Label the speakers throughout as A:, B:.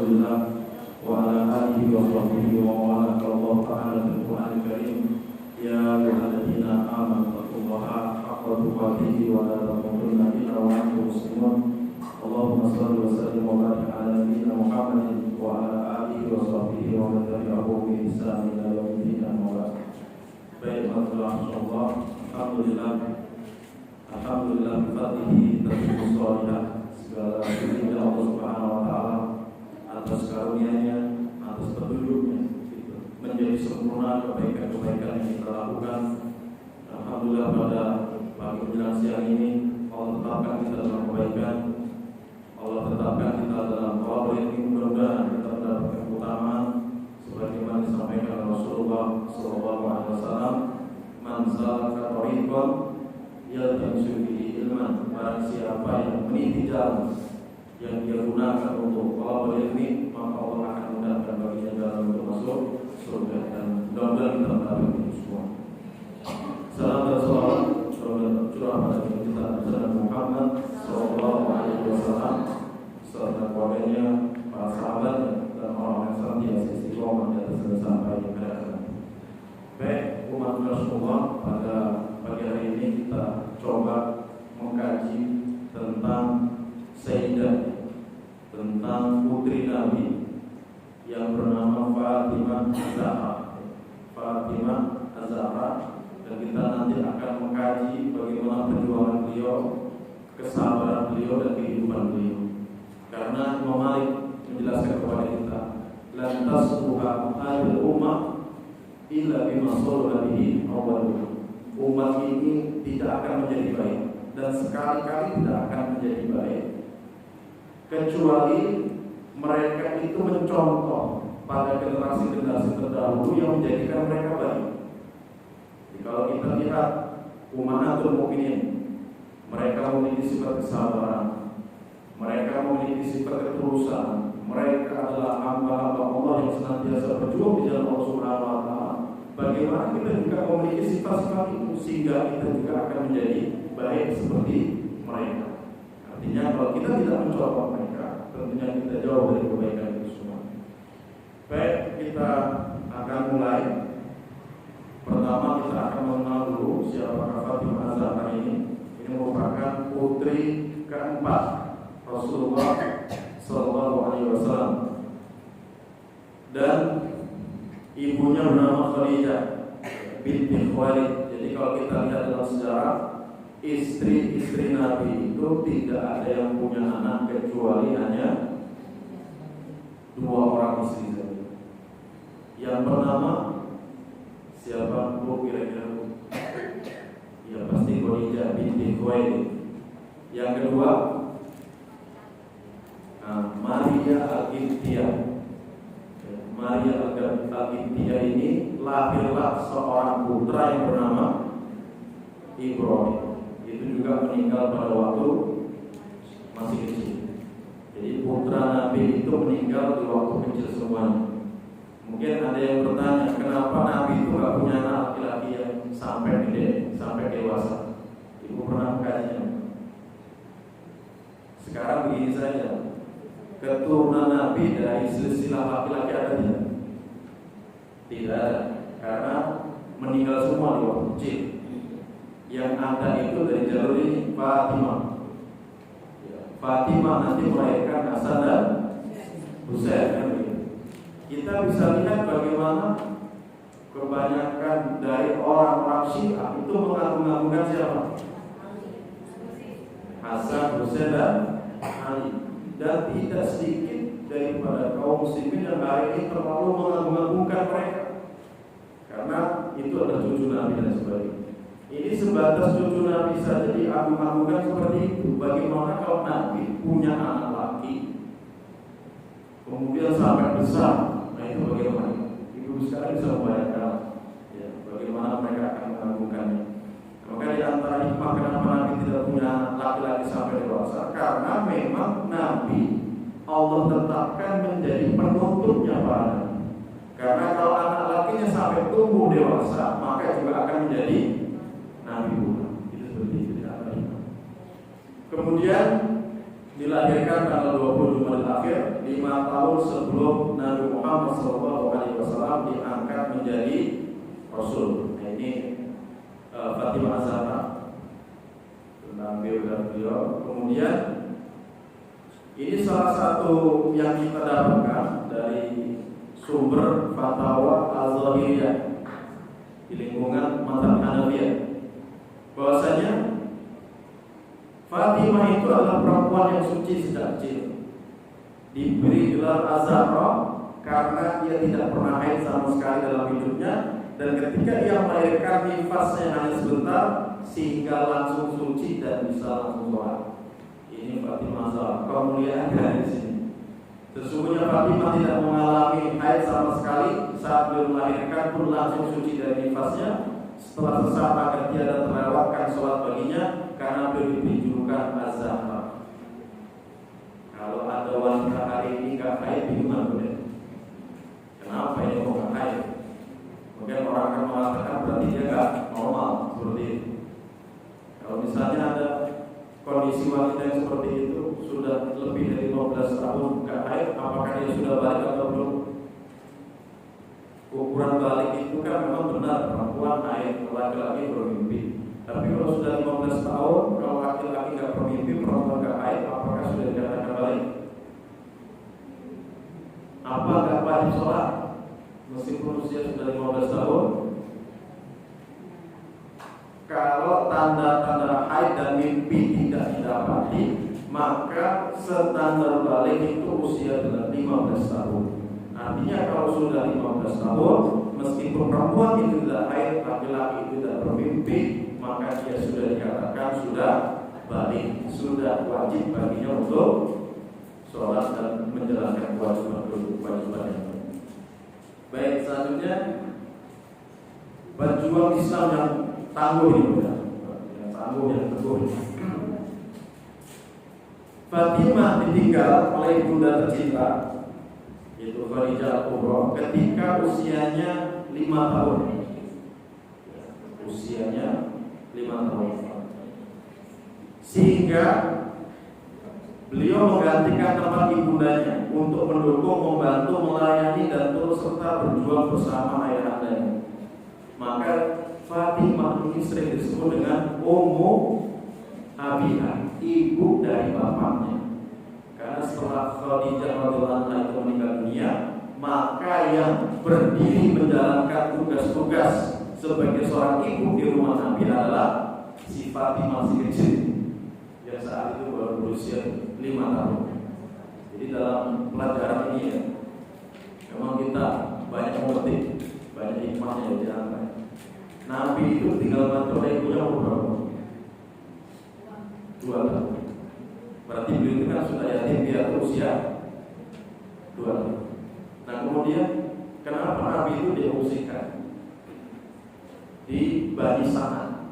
A: Rasulillah wa ala alihi wa sahbihi wa ala Allah ta'ala fil Qur'anil Karim. Ya ayyuhalladzina amanu taqullaha haqqa tuqatih wa la tamutunna illa wa antum muslimun. Allahumma shalli wa sallim wa barik ala nabiyyina Muhammadin wa ala alihi wa sahbihi wa man tabi'ahum bi ihsan ila yaumil qiyamah. Baik, masyaallah, alhamdulillah bi fadlihi tatimmu shalihat. Segala puji Allah Subhanahu wa taala atas karunia-Nya, atas petunjuknya menjadi sempurna kebaikan-kebaikan yang kita lakukan. Alhamdulillah pada pagi menjelang siang ini Allah tetapkan kita dalam kebaikan, Allah tetapkan kita dalam qadar yang mudah-mudahan kita mendapatkan keutamaan sebagaimana disampaikan Rasulullah SAW. Man salaka thariqan yaltamisu fihi ilman, barang siapa yang meniti jalan yang dia gunakan untuk thalabul ilmi, maka Allah akan mudahkan baginya jalan untuk masuk surga. Dan mudah-mudahan kita mendapatkan itu semua. Salam dan salawat curah pada kita Nabi Muhammad sallallahu alaihi wasallam serta keluarganya, para sahabat dan orang-orang yang senantiasa istiqomah di atas jalan sampai akhir. Baik, umat Rasulullah, pada pagi hari ini kita coba mengkaji tentang Sayyidah, tentang putri Nabi yang bernama Fatimah Az-Zahra, dan kita nanti akan mengkaji bagaimana perjuangan beliau, kesabaran beliau dan kehidupan beliau. Karena Imam Malik menjelaskan kepada kita, lan tasbuha hadhihi ummah illa bima sallallahu bihi awwaluha. Umat ini tidak akan menjadi baik dan sekali-kali tidak akan menjadi baik kecuali mereka itu mencontoh pada generasi-generasi terdahulu yang menjadikan mereka baik. Jadi, kalau kita lihat Ummahatul Mukminin, mereka memiliki sifat kesabaran, mereka memiliki sifat ketulusan, mereka adalah hamba-hamba Allah yang senantiasa berjuang di jalan Allah Subhanahu wa taala. Bagaimana kita juga memiliki sifat-sifat itu sehingga kita juga akan menjadi baik seperti mereka. Artinya kalau kita tidak mencontoh mereka, tentunya kita jauh dari kebaikan itu semua. Baik, kita akan mulai. Pertama kita akan mengenal dulu siapakah Fatimah Az-Zahra ini. Ini merupakan putri keempat Rasulullah Sallallahu Alaihi Wasallam, dan ibunya bernama Khadijah binti Khuwailid. Jadi kalau kita lihat dalam sejarah, istri-istri Nabi itu tidak ada yang punya anak kecuali hanya 2 orang istri saja. Yang pertama siapa bu kira-kira? Ya pasti Khadijah binti Khuwailid. Yang kedua Maria Al-Qibtiyah. Maria Al-Qibtiyah ini lahirlah seorang putra yang bernama Ibrahim. Itu juga meninggal pada waktu masih kecil. Jadi putra Nabi itu meninggal di waktu kecil semuanya. Mungkin ada yang bertanya, kenapa Nabi itu gak punya anak laki-laki yang sampai gede, sampai dewasa? Ibu pernah mengkajinya. Sekarang begini saja, keturunan Nabi dari silsilah laki-laki ada tidak? Tidak ada, karena meninggal semua di waktu kecil. Yang ada itu dari jalur ini Fatimah. Fatimah nanti melahirkan Hasan dan Husain. Kita bisa lihat bagaimana kebanyakan dari orang-orang Syiah itu mengagung-agungkan siapa? Hasan, Husain dan Ali. Dan tidak sedikit daripada kaum muslimin yang hari ini terlalu mengagung-agungkan mereka, karena itu adalah cucu Nabi dan sebagainya. Ini sebatas cucu Nabi saja diagung-agungkan seperti itu. Bagaimana kalau Nabi punya anak laki kemudian sampai besar? Nah itu bagaimana? Ibu sekarang bisa membayangkan ya, bagaimana mereka akan mengagungkannya. Maka di antara hikmah kenapa Nabi tidak punya anak laki-laki sampai dewasa, karena memang Nabi Allah tetapkan menjadi penutupnya para nabi. Karena kalau anak lakinya sampai tumbuh dewasa, maka juga akan menjadi Nabi pula. Itu seperti itu. Kemudian dilahirkan tanggal 20 Jumadil Akhir 5 tahun tahun sebelum Nabi Muhammad SAW diangkat menjadi Rasul. Nah, ini Fatimah Az-Zahra tentang beliau. Kemudian ini salah satu yang kita dapatkan dari sumber Fatwa Al-Zahiriyah di lingkungan mazhab Hanafiyah, bahwasanya Fatimah itu adalah perempuan yang suci sejak kecil, diberi gelar Az-Zahra karena ia tidak pernah haid sama sekali dalam hidupnya, dan ketika ia melahirkan nifasnya hanya sebentar sehingga langsung suci dan bisa langsung sholat. Ini Fatimah Az-Zahra, kemuliaan dari sini. Sesungguhnya Fatimah tidak mengalami haid sama sekali, saat beliau melahirkan pun langsung suci dari nifasnya. Setelah sesaat akan tiada terlewatkan sholat baginya karena beliau diberi julukan Az-Zahra. Kalau ada wanita hari ini gak haid, gimana boleh? Kenapa ini kok gak haid? Mungkin orang akan mengatakan berarti dia gak normal seperti itu. Kalau misalnya ada kondisi wanita yang seperti itu sudah lebih dari 15 tahun gak haid, apakah dia sudah balik atau belum? Ukuran balik itu kan memang benar, perempuan haid, laki-laki bermimpi. Tapi kalau sudah 15 tahun, kalau laki-laki gak bermimpi, perempuan gak haid, apakah sudah dikatakan balik? Apa gak wajib sholat meskipun usia sudah 15 tahun? Kalau tanda-tanda haid dan mimpi tidak didapati, maka standar balik itu usia sudah 15 tahun. Artinya kalau sudah 15 tahun, meskipun perempuan itu tidak haid, laki-laki itu tidak bermimpi, maka dia sudah dikatakan sudah balik, sudah wajib baginya untuk sholat dan menjalankan kewajiban-kewajibannya. Baik, selanjutnya berjuang Islam yang tangguh ini, yang tangguh, yang teguh. Fatimah ditinggal oleh ibunda tercinta, yaitu Khadijah Al-Kubra, ketika usianya 5 tahun. Usianya 5 tahun. Sehingga beliau menggantikan tempat ibundanya untuk mendukung, membantu, melayani dan terus serta berjuang bersama ayahandanya. Maka Fatimah ini sering disebut dengan Ummu Abiha, ibu dari bapaknya. Karena setelah Khadijah radhiyallahu anha itu meninggal dunia, maka yang berdiri menjalankan tugas-tugas sebagai seorang ibu di rumah Nabi adalah si Fatimah si kecil, yang saat itu baru berusia 5 tahun. Jadi dalam pelajaran ini ya, memang kita banyak memetik, banyak hikmahnya di antara. Nabi itu tinggal bantu oleh ibunya berapa? 2 tahun. Berarti beliau itu kan sudah yatim di atas usia 2 tahun. Nah kemudian kenapa Nabi itu diungsikan di Bani Sa'ad,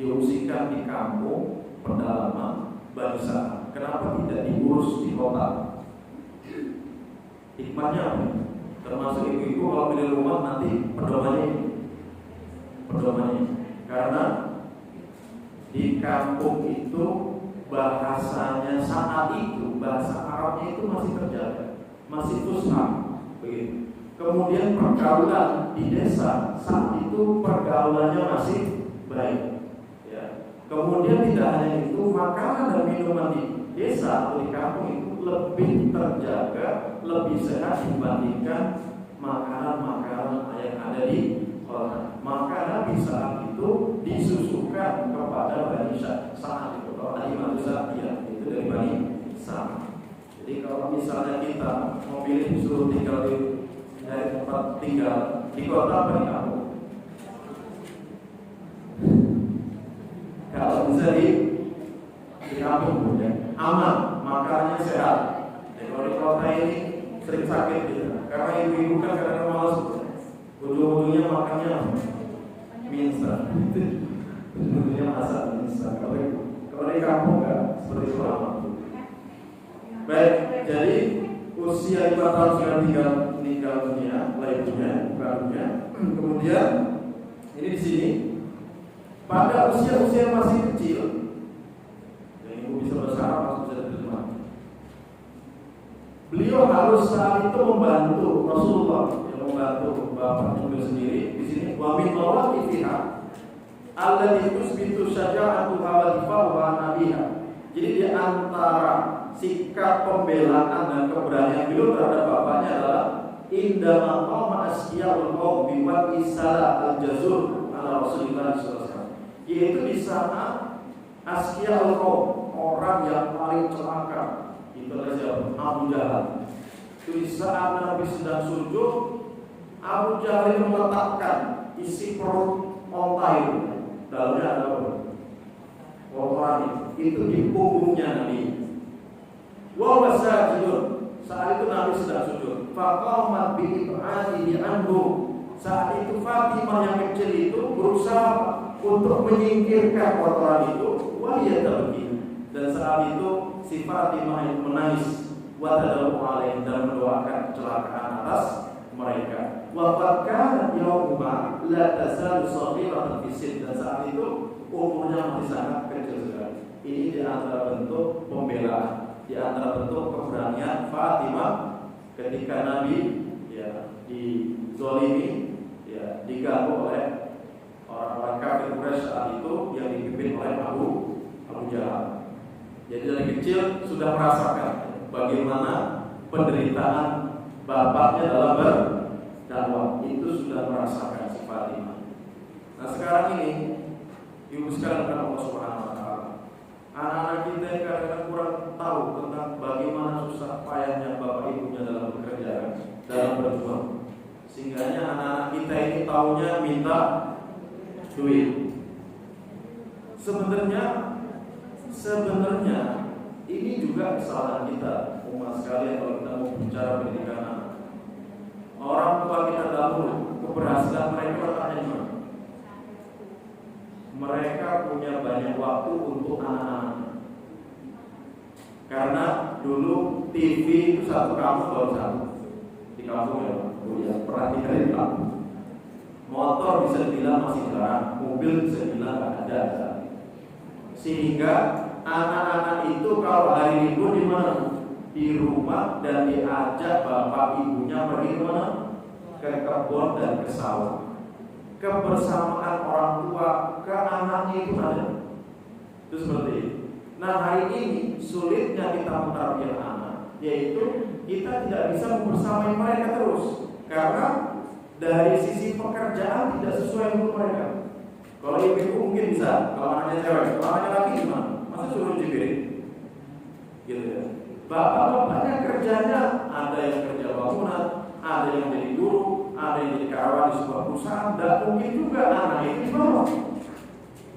A: diungsikan di kampung pedalaman Bani Sa'ad? Kenapa tidak diurus di kota? Hikmahnya apa? Termasuk ibu-ibu kalau pilih rumah nanti pedomannya. Karena di kampung itu bahasanya saat itu, bahasa Arabnya itu masih terjaga, masih fusha, begitu. Kemudian pergaulan di desa saat itu pergaulannya masih baik, ya. Kemudian tidak hanya itu, makanan dan minuman di desa atau di kampung itu lebih terjaga, lebih sehat dibandingkan makanan-makanan yang ada di kota. Maka Nabi saat itu disusukan kepada Bani Sa'ad itu. Kalau tadi manusia itu dari Bani Sa'ad. Jadi kalau misalnya kita memilih disuruh tinggal dari tempat tinggal di kota apa di kampung? Kalau bisa di kampung ya, aman, makanannya sehat. Jadi kalau di kota ini sering sakit gitu. Karena ibu-ibu kan kadang malas, ujung-ujungnya makannya minsa, ujung-ujungnya masak minsa. Kalau di kampung kan seperti itu aman. Baik, jadi usia 5 tahun sudah meninggal dunia, ibunya, barunya. Kemudian ini di sini pada usia masih kecil, yang ibu bisa bersama masuk bisa terima. Beliau beliau harus saat itu membantu Rasulullah, yang membantu bapaknya beliau sendiri di sini. Wa min mawaqifiha allati tusbitu syaja'atu wa difa'u an nabiha. Jadi di antara sikap pembelaan dan keberanian beliau terhadap bapaknya adalah indama qama asyaul qaum bi waqi salat al-jazur ala Rasulullah sallallahu alaihi wasallam. Yaitu di sana asyaul qaum, orang yang paling celaka, itu adalah siapa? Abu Jahal. Itu di saat Nabi sedang sujud, Abu Jahal itu meletakkan isi perut onta itu, dalamnya ada apa? Kotoran itu di punggungnya Nabi. Wa wasajidun, saat itu Nabi sedang sujud. Faqamat bi ib'adihi anhu. Saat itu Fatimah yang kecil itu berusaha untuk menyingkirkan kotoran itu. Wa hiya tabki. Dan saat itu si Fatimah itu menangis. Wa tad'u alaihim, dan mendoakan kecelakaan atas mereka. Wa qad kana yawma la tazalu saghiratan fi sin. Dan saat itu umurnya masih sangat kecil sekali. Ini di antara bentuk pembelaan, di antara bentuk keberanian Fatimah ketika Nabi dizalimi, diganggu oleh orang-orang kafir Quraisy saat itu yang dipimpin oleh Abu Jahal. Jadi dari kecil sudah merasakan bagaimana penderitaan bapaknya dalam berdakwah, itu sudah merasakan si Fatimah. Nah sekarang ini ibu sekalian karena Allah Subhanahu wa taala, anak-anak kita yang kadang-kadang kurang tahu tentang bagaimana susah payahnya bapak ibunya dalam bekerja, dalam berjuang. Sehingga anak-anak kita ini taunya minta duit. Sebenarnya ini juga kesalahan kita, umat sekalian, kalau kita mau bicara pendidikan anak. Orang tua kita dahulu, keberhasilan mereka letaknya di mana? Mereka punya banyak waktu untuk anak-anaknya. Karena dulu TV itu satu kampung baru satu di kampung ya, pernah tinggal di kampung. Motor bisa dibilang masih jarang, mobil bisa dibilang nggak ada. Sehingga anak-anak itu kalau hari Minggu di mana? Di rumah, dan diajak bapak ibunya pergi ke mana? Ke kebun dan ke sawah. Kebersamaan orang tua ke anaknya itu ada. Itu seperti itu. Nah hari ini sulitnya kita mentarbiah anak, yaitu kita tidak bisa membersamai mereka terus, karena dari sisi pekerjaan tidak sesuai untuk mereka. Kalau ibu mungkin bisa, kalau anaknya cewek, kalau anaknya laki gimana? Masa suruh jipirin? Gitu ya. Bapak-bapaknya kerjanya ada yang kerja bangunan, ada yang jadi guru, ada yang jadi karyawan di sebuah perusahaan, dan mungkin juga anak itu di bawah.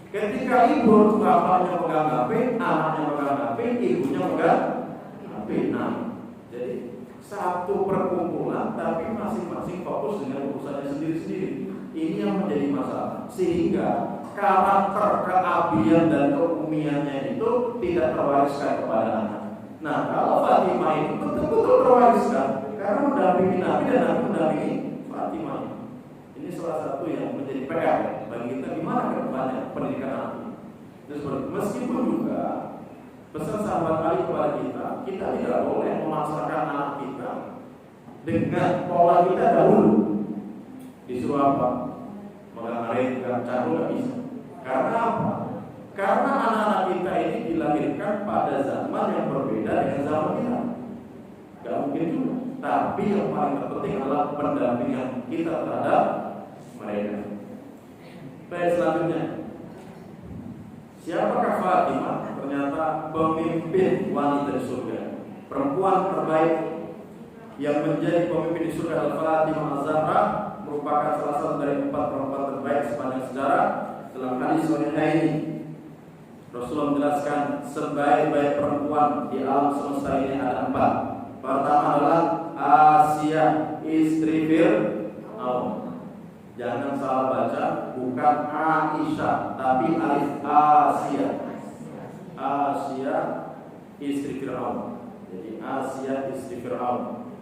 A: Ketika ibu bapaknya pegang HP, anaknya pegang HP, ibunya pegang HP. Nah, jadi satu perkumpulan, tapi masing-masing fokus dengan urusannya sendiri-sendiri. Ini yang menjadi masalah, sehingga karakter keabian dan keumiannya itu tidak terwariskan kepada anak. Nah, kalau Fatimah itu betul-betul terwariskan, karena mendampingi Nabi dan Nabi mendampingi Fatimah. Ini salah satu yang menjadi PR bagi kita, gimana ke depannya pendidikan anak. Terus meskipun juga pesan sahabat Ali kepada kita tidak boleh memaksakan anak kita dengan pola kita dahulu. Disuruh apa? Megang air, megang cangkul, nggak bisa. Karena apa? Karena anak-anak kita ini dilahirkan pada zaman yang berbeda dengan zaman kita. Gak mungkin juga. Tapi yang paling terpenting adalah pendampingan kita terhadap mereka. Baik, selanjutnya, siapakah Fatimah? Ternyata pemimpin wanita di surga, perempuan terbaik yang menjadi pemimpin di surga adalah Fatimah Az-Zahra, merupakan salah satu dari 4 perempuan terbaik sepanjang sejarah. Dalam hadis Sahihain, Rasulullah menjelaskan sebaik-baik perempuan di alam semesta ini ada 4. Pertama adalah Asia, istri Fir'aun. Jangan salah baca, bukan Aisyah, tapi alif Asia. Asia, istri Fir'aun. Jadi Asia, istri Fir'aun.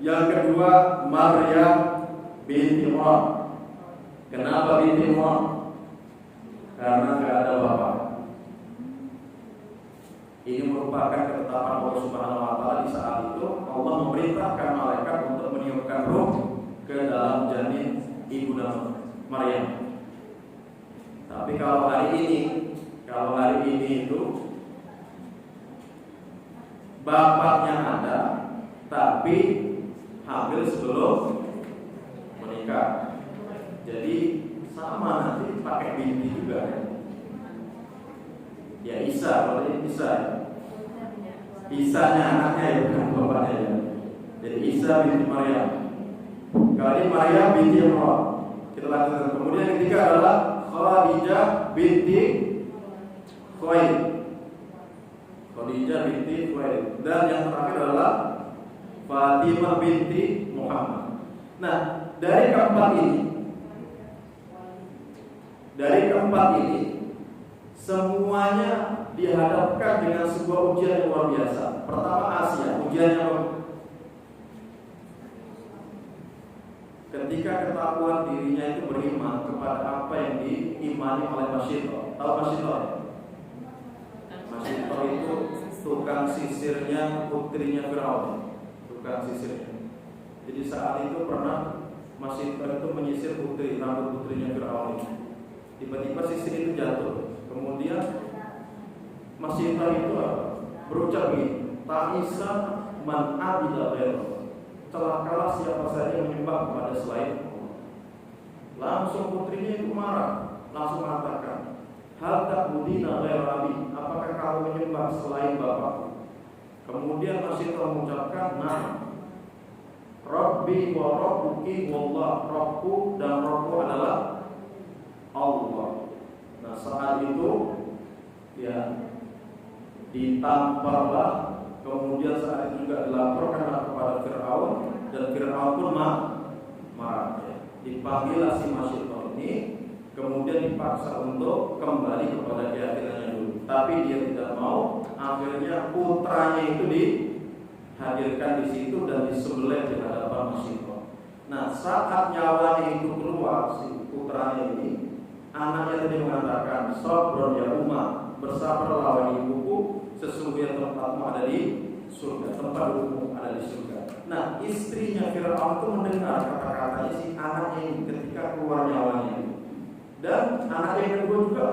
A: Yang kedua, Maryam binti Imran. Kenapa binti Imran? Karena nggak ada bapak. Ini merupakan ketetapan Allah Subhanahu wa taala. Di saat itu Allah memerintahkan malaikat untuk meniupkan ruh ke dalam janin ibunda Maryam. Tapi kalau hari ini itu bapaknya ada, tapi hamil sebelum menikah. Jadi sama nanti pakai binti juga. Ya Isa, kalau ini Isa. Isanya anaknya ya, bukan bapaknya ya. Jadi Isa binti Maryam. Kali Maryam binti Imran. Kita lanjutkan. Kemudian yang ketiga adalah Khadijah binti Khuwailid. Khadijah binti Khuwailid. Dan yang terakhir adalah Fatimah binti Muhammad. Nah, dari keempat ini semuanya dihadapkan dengan sebuah ujian yang luar biasa. Pertama Asia, ujiannya ketika ketahuan dirinya itu beriman kepada apa yang diimani oleh Masyito. Tahu Masyito? Masyito itu tukang sisirnya putrinya Firaun. Tukang sisirnya. Jadi saat itu pernah Masyito itu menyisir rambut putrinya Firaun. Tiba-tiba sisir itu jatuh. Kemudian Masyito itu berucap begini, Ta'isa man abida ghairu. Celakalah siapa saja menyembah kepada selain Allah. Langsung putrinya itu marah, langsung mengatakan, hal ta'budina ghairu abi, apakah kamu menyembah selain bapakku? Kemudian Masyito mengucapkan, nah, Rabbi wa rabbuki wallah, Rabbku dan Rabbku adalah Allah. Nah, saat itu ya ditamparlah. Kemudian saat itu juga dilaporkan kepada Fir'aun, dan Fir'aun pun marah. Dipanggillah si Masyito ini, kemudian dipaksa untuk kembali kepada keyakinannya dulu. Tapi dia tidak mau. Akhirnya putranya itu dihadirkan di situ dan disembelih di hadapan Masyito. Nah, saat nyawanya itu keluar si putranya ini, anaknya tadi mengatakan, Sabron ya Umar, bersabarlah wahai ibuku, sesungguhnya tempatmu ada di surga, tempat dudukmu ada di surga. Nah, istrinya Fir'aun itu mendengar kata-katanya si anaknya ini ketika keluar nyawanya itu. Dan anaknya yang kedua juga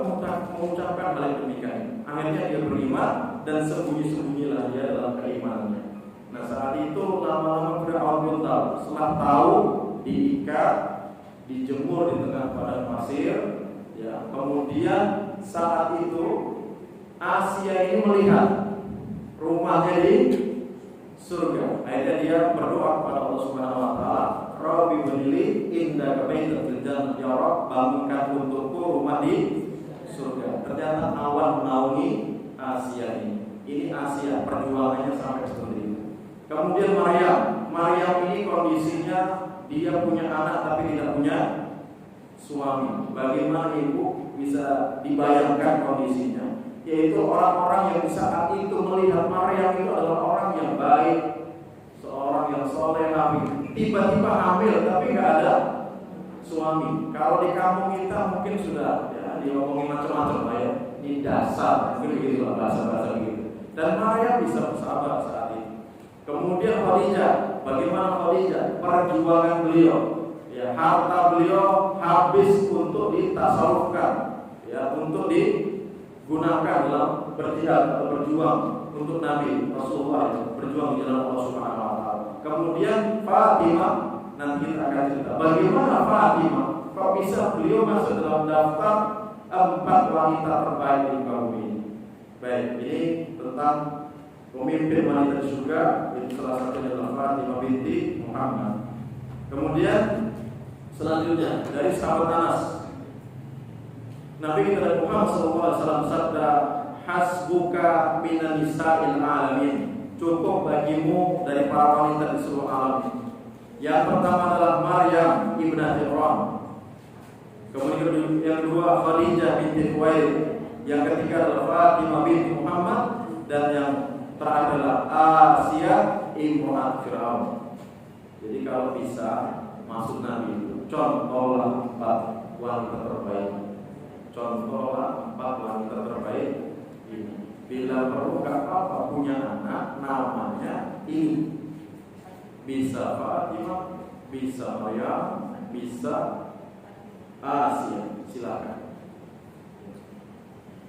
A: mengucapkan hal yang demikian. Akhirnya dia beriman dan sembunyi-sembunyilah dia dalam keimanannya. Nah, saat itu lama-lama Fir'aun pun tahu. Setelah tahu, diikat, dijemur di tengah padang pasir. Ya, kemudian saat itu Asia ini melihat rumahnya di surga. Akhirnya dia berdoa kepada Allah Subhanahu wa taala, Rabbi bunili indaka baitan fil jannah, ya Rabb, bangunkan untukku rumah di surga. Ternyata awan menaungi Asia ini. Ini Asia, perjuangannya sampai seperti itu. Kemudian Maryam ini kondisinya dia punya anak tapi tidak punya suami. Bagaimana ibu bisa dibayangkan kondisinya? Yaitu orang-orang yang di saat itu melihat Maryam itu adalah orang yang baik, seorang yang soleh, tiba-tiba hamil tapi nggak ada suami. Kalau di kampung kita mungkin sudah ya diomongin macam-macam lah ya. Ini dasar, mungkin begitu lah bahasa-bahasa begitu. Dan Maryam bisa bersabar saat itu. Kemudian Khadijah, bagaimana Khadijah? Perjuangan beliau, ya harta beliau habis untuk ditasarufkan, ya untuk digunakan dalam berjihad atau berjuang untuk Nabi Rasulullah, berjuang di jalan Allah Subhanahu wa taala. Kemudian Fatimah, nanti kita akan cerita bagaimana Fatimah kok bisa beliau masuk dalam daftar 4 wanita terbaik di kaum ini. Baik, ini tentang pemimpin wanita di surga, itu salah satunya adalah Fatimah binti Muhammad. Kemudian selanjutnya dari sahabat Anas, Nabi kita Muhammad SAW bersabda, hasbuka minan nisa'il alamin, cukup bagimu dari para wanita di seluruh alam. Yang pertama adalah Maryam ibnah Imran, kemudian yang kedua Khadijah binti Khuwailid, yang ketiga adalah Fatimah binti Muhammad, dan yang terakhir adalah Asia imra'at Fir'aun. Jadi kalau bisa masuk Nabi itu contohlah 4 wanita terbaik. Contohlah 4 wanita terbaik ini. Bila perlu nggak apa-apa punya anak namanya ini. Bisa Fatimah, bisa Maryam, bisa Asia, silakan.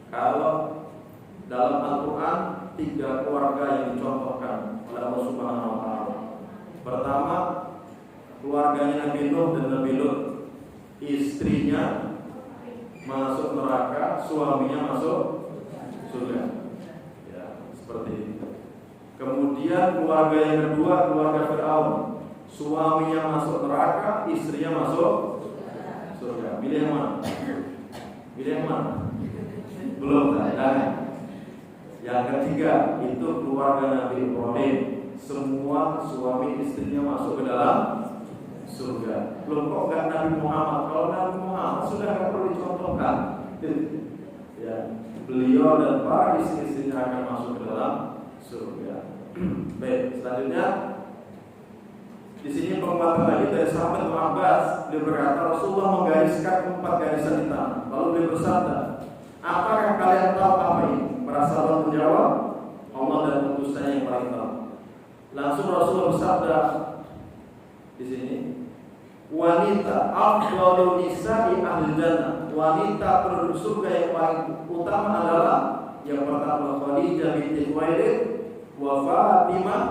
A: Kalau dalam Al-Quran 3 keluarga yang dicontohkan oleh Allah Subhanahu wa Ta'ala. Pertama, keluarganya Nabi Nuh dan Nabi Lut. Istrinya masuk neraka, suaminya masuk surga. Ya, seperti itu. Kemudian keluarga yang kedua, keluarga Fir'aun. Suaminya masuk neraka, istrinya masuk surga. Pilih yang mana? Pilih yang mana? Belum ada. Yang ketiga itu keluarga Nabi Ibrahim. Semua suami istrinya masuk ke dalam surga. Belum kok enggak Nabi Muhammad. Kalau Nabi Muhammad sudah enggak perlu dicontohkan. Ya, beliau dan para istri-istrinya akan masuk ke dalam surga. Baik, selanjutnya di sini penguatan lagi dari sahabat Abbas. Dia berkata Rasulullah menggariskan 4 garisan hitam. Lalu dia bersabda, apakah kalian tahu apa ini? Para sahabat menjawab, Allah dan utusannya yang paling tahu. Langsung Rasulullah bersabda di sini, wanita afdalun nisa'i ahli jannah. Wanita penduduk surga yang paling utama adalah yang pertama Khadijah binti Khuwailid, wa Fatimah,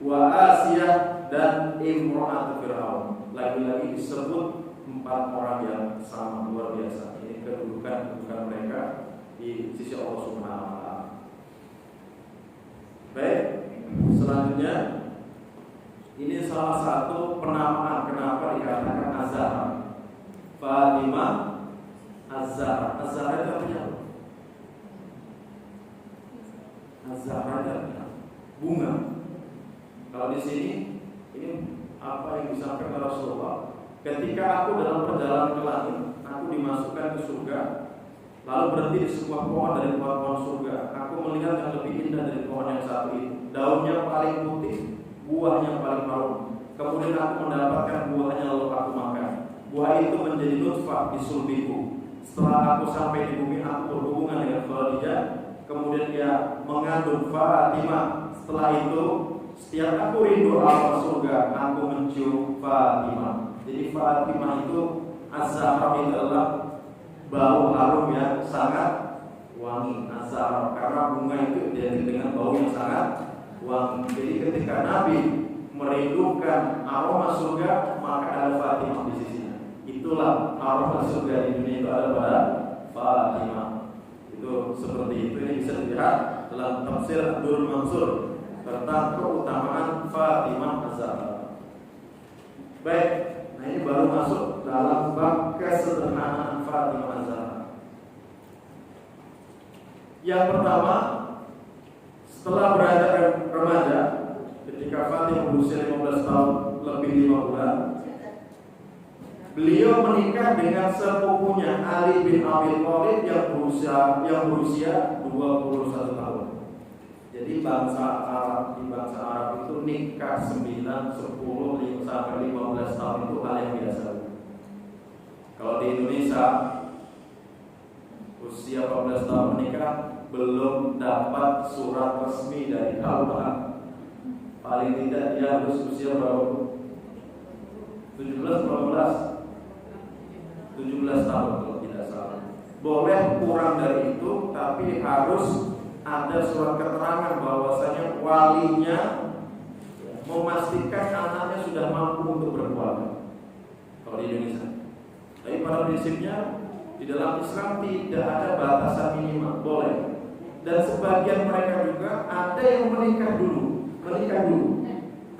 A: wa Asiyah, dan Imra'atu Fir'aun. Lagi-lagi disebut 4 orang yang sama, luar biasa. Ini kedudukan mereka di sisi Allah Subhanahu wa Ta'ala. Baik, selanjutnya ini salah satu penamaan kenapa dikatakan Az-Zahra. Fatimah Az-Zahra. Az-Zahra itu artinya apa? Az-Zahra itu artinya bunga. Kalau di sini ini apa yang disampaikan Rasulullah? Ketika aku dalam perjalanan ke langit, aku dimasukkan ke surga, lalu berhenti di sebuah pohon dari pohon surga. Aku melihat yang lebih indah dari pohon yang satu itu. Daunnya paling putih, buahnya paling harum. Kemudian aku mendapatkan buahnya lalu aku makan. Buah itu menjadi nutfah di sulbiku. Setelah aku sampai di bumi, aku berhubungan dengan Khadijah. Kemudian dia mengandung Fatimah. Setelah itu, setiap aku rindu alam surga, aku mencium Fatimah. Jadi Fatimah itu Az-Zahra itu adalah bau harum yang sangat wangi. Az-Zahra karena bunga itu identik dengan bau yang sangat wangi. Jadi ketika Nabi merindukan aroma surga, maka ada Fatimah di sisinya. Itulah aroma surga di dunia itu ada pada Fatimah. Itu seperti itu. Ini bisa dilihat dalam tafsir Abdul Mansur tentang keutamaan Fatimah Az-Zahra. Baik, nah ini baru masuk dalam bab kesederhanaan Fatimah Az-Zahra. Yang pertama, setelah beranjak remaja, ketika Fatimah berusia 15 tahun lebih 5 bulan, beliau menikah dengan sepupunya Ali bin Abi Thalib yang berusia 21 tahun. Jadi bangsa Arab itu nikah 9, 10, sampai 15 tahun itu hal yang biasa. Kalau di Indonesia usia 14 tahun menikah belum dapat surat resmi dari Al-Quran. Paling tidak dia harus usia berapa? 17 tahun kalau tidak salah. Boleh kurang dari itu, tapi harus ada surat keterangan bahwasanya walinya memastikan anaknya sudah mampu untuk berkeluarga. Kalau di Indonesia. Tapi pada prinsipnya di dalam Islam tidak ada batasan minimal, boleh. Dan sebagian mereka juga ada yang menikah dulu,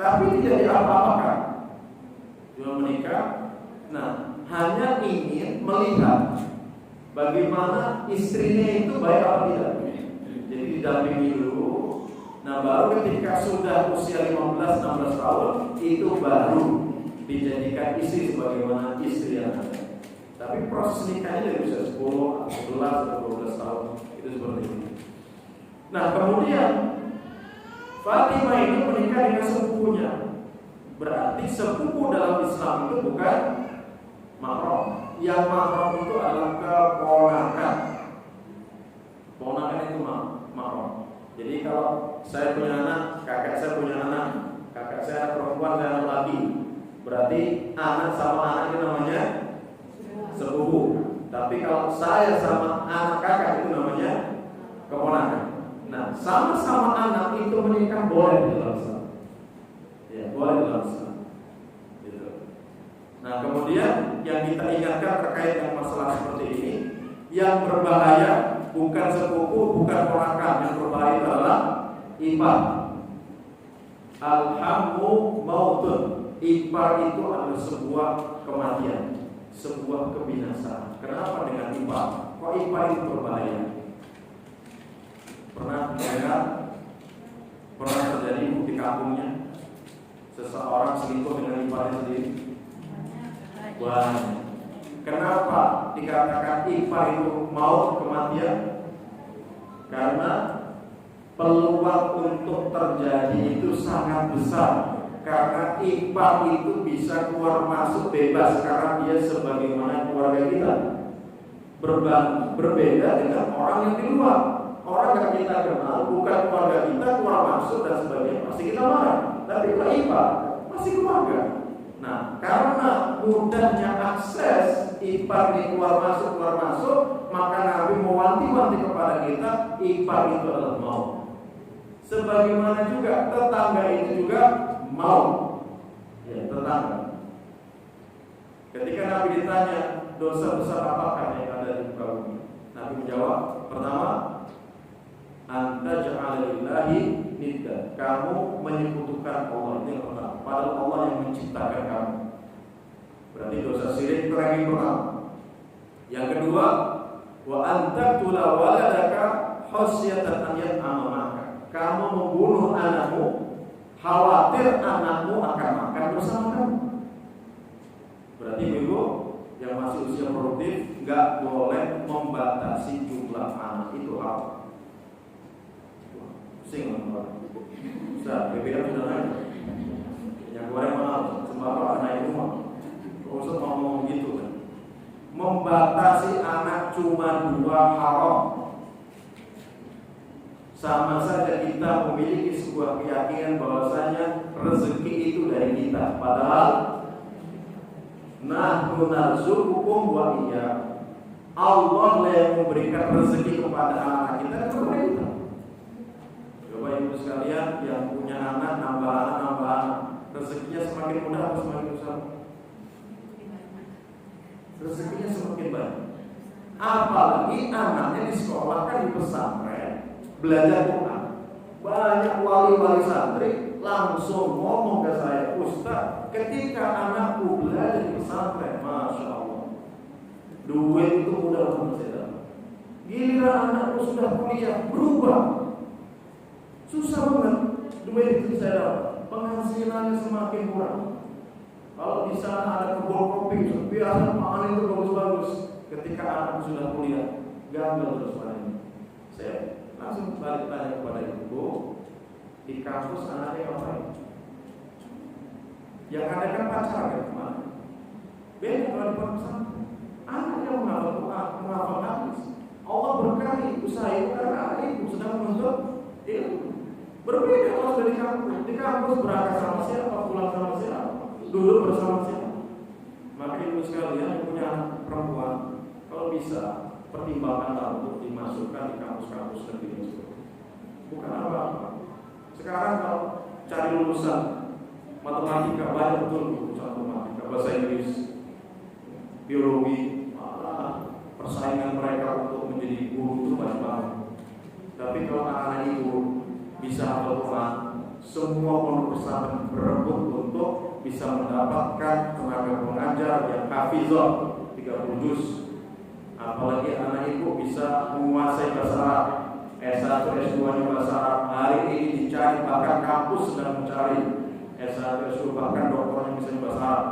A: tapi tidak diapa-apakan. Cuma menikah, nah hanya ingin melihat bagaimana istrinya itu baik apa tidak. Jadi didampingi dulu. Nah baru ketika sudah usia 15-16 tahun itu baru dijadikan istri sebagaimana istri yang ada. Tapi proses nikahnya dari usia 10, 11, atau 12 tahun itu seperti itu. Nah kemudian Fatimah ini menikah dengan sepupunya. Berarti sepupu dalam Islam itu bukan mahram. Yang mahram itu adalah keponakan. Ponakan itu mahram. Jadi kalau saya punya anak, kakak saya punya anak, kakak saya anak perempuan, saya anak laki, berarti anak sama anak itu namanya sepupu. Tapi kalau saya sama anak kakak itu namanya keponakan. Nah, sama-sama anak itu menikah boleh di dalam Islam. Ya, boleh di dalam Islam. Gitu. Nah, kemudian yang kita ingatkan terkait dengan masalah seperti ini, yang berbahaya bukan sepupu, bukan ponakan, yang berbahaya adalah ipar. Alhammu mautun. Ipar itu adalah sebuah kematian, sebuah kebinasaan. Kenapa dengan ipar? Kok ipar itu berbahaya? Pernah dengar? Pernah terjadi di kampungnya seseorang selingkuh dengan iparnya sendiri? Banyak. Kenapa dikatakan ipar itu maut, kematian? Karena peluang untuk terjadi itu sangat besar. Karena ipar itu bisa keluar masuk bebas karena dia sebagaimana keluarga kita. Berbeda dengan orang yang di luar. Orang yang kita kenal bukan keluarga kita, keluar masuk dan sebagainya, pasti kita marah. Tapi kalau ipar masih keluarga. Nah, karena mudahnya akses ipar di keluar masuk, maka Nabi mewanti-wanti kepada kita, ipar itu adalah maut. Sebagaimana juga tetangga itu juga maut. Ya, tetangga. Ketika Nabi ditanya dosa besar apakah yang ada di muka bumi, Nabi menjawab, pertama, anta ja'ala lillahi nidda. Kamu menyekutukan Allah, ini yang pertama. Padahal Allah yang menciptakan kamu. Berarti dosa syirik itu ranking pertama. Yang kedua, wa antaqtula waladaka khasyatan an yat'ama maka. Kamu membunuh anakmu khawatir anakmu akan makan bersama kamu. Berarti ibu yang masih usia produktif enggak boleh membatasi jumlah anak, itu apa? Pusing lah. Bisa, BBM sudah naik. Yang goreng mahal, sembako naik rumah. Usah ngomong gitu kan. Membatasi anak cuma 2 haram. Sama saja kita memiliki sebuah keyakinan bahwasanya rezeki itu dari kita. Padahal nahnu narzuqukum wa iyyakum. Allah yang memberikan rezeki kepada anak kita kepada kita. Bapak Ibu sekalian yang punya anak, nambah anak, rezekinya semakin mudah atau semakin besar? Rezekinya semakin banyak. Apalagi anaknya disekolahkan di pesantren, belajar Quran. Banyak wali-wali santri langsung ngomong ke saya, Ustaz, ketika anakku belajar di pesantren, Masya Allah, duit itu mudah untuk saya dapat. Giliran anakku sudah kuliah, berubah, susah banget. Duit itu saya dapat, penghasilannya semakin kurang. Kalau di sana ada kebun kopi, biasa makanan itu bagus-bagus. Ketika anak sudah kuliah, gagal terus panen. Saya langsung balik tanya kepada ibu, di kampus anaknya ngapain? Yang ada kan pacar kan kemana? Beda kalau di pesantren, anaknya menghafal hadis. Allah berkahi usaha itu karena anak ibu sedang menuntut ilmu. Berbeda kalau sudah di kampus. Di kampus berangkat sama siapa, pulang sama siapa, duduk bersama siapa. Maka ibu sekalian yang punya anak perempuan, kalau bisa pertimbangkanlah untuk dimasukkan di kampus-kampus negeri. Bukan apa-apa. Sekarang kalau cari lulusan matematika banyak betul lulusan matematika, bahasa Inggris, biologi, persaingan mereka untuk menjadi guru itu banyak banget. Tapi kalau anak-anak ibu bisa hafal Quran, semua pondok pesantren berebut untuk bisa mendapatkan tenaga pengajar yang hafizah 30 juz. Apalagi anak ibu bisa menguasai bahasa Arab, S1, S2-nya bahasa Arab. Hari ini dicari, bahkan kampus sedang mencari S1, S2, bahkan doktornya bisa bahasa Arab.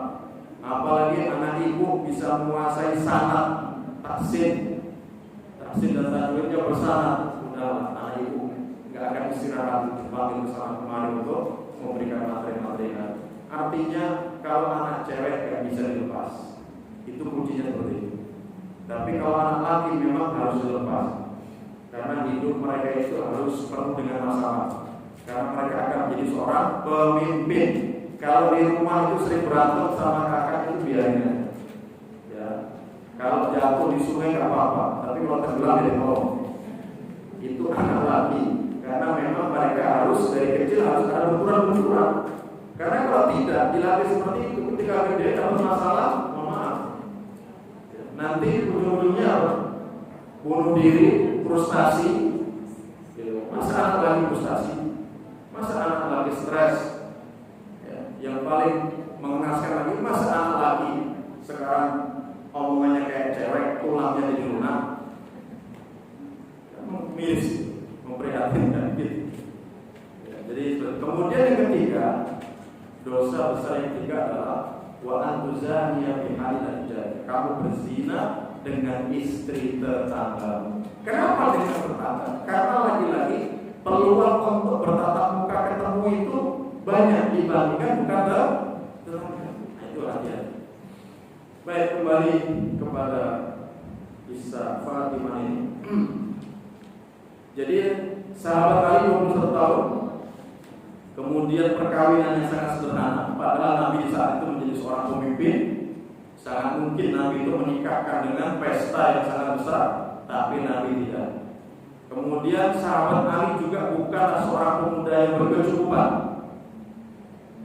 A: Apalagi anak ibu bisa menguasai sanad, taksin dan tajwidnya bersanad. Udahlah, anak ibu nggak akan istirahat dipanggil bersama kemarin untuk memberikan materi-materi. Artinya kalau anak cewek nggak bisa dilepas, itu kuncinya seperti itu. Tapi kalau anak laki memang harus dilepas. karena hidup mereka itu harus penuh dengan masalah. Karena mereka akan menjadi seorang pemimpin. Kalau di rumah itu sering berantem sama kakak itu biarin. Ya, kalau jatuh di sungai nggak apa-apa, tapi kalau tenggelam jadi tolong. Itu anak laki. Karena memang mereka harus dari kecil harus ada benturan-benturan. Karena kalau tidak dilatih seperti itu, ketika gede dapat masalah, mohon maaf, nanti ujung-ujungnya apa? Bunuh diri, frustasi. Masa anak lagi frustasi? Masa anak lagi stres? Ya, yang paling mengenaskan lagi, masa anak lagi sekarang omongannya kayak cewek, tulangnya jadi lunak. Miris, memprihatinkan gitu. Ya, jadi kemudian yang ketiga, dosa besar yang ketiga adalah wa antuzaniya bihalal jari. Kamu berzina dengan istri tetangga. Kenapa dengan tetangga? Karena lagi-lagi peluang untuk bertatap muka ketemu itu banyak dibandingkan bukan tetangga. Itu aja. Baik, kembali kepada kisah Fatimah ini. Jadi sahabat Ali 21 tahun, kemudian perkawinan yang sangat sederhana. Padahal Nabi di saat itu menjadi seorang pemimpin. Sangat mungkin Nabi itu menikahkan dengan pesta yang sangat besar, tapi Nabi tidak. Kemudian sahabat Ali juga bukanlah seorang pemuda yang berkecukupan.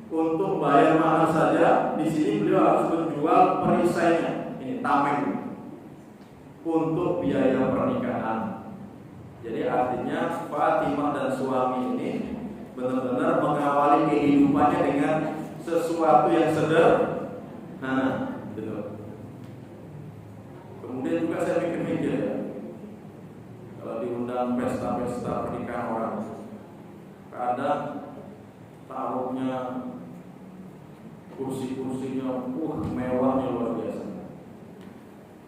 A: Untuk bayar mahal saja, di sini beliau harus menjual perisainya, ini tameng, untuk biaya pernikahan. Jadi artinya Fatimah dan suami ini benar-benar mengawali kehidupannya dengan sesuatu yang sederhana, gitu. Kemudian juga saya mikir-mikir ya, kalau diundang pesta-pesta pernikahan orang, kadang taruhnya kursi-kursinya mewahnya luar biasa,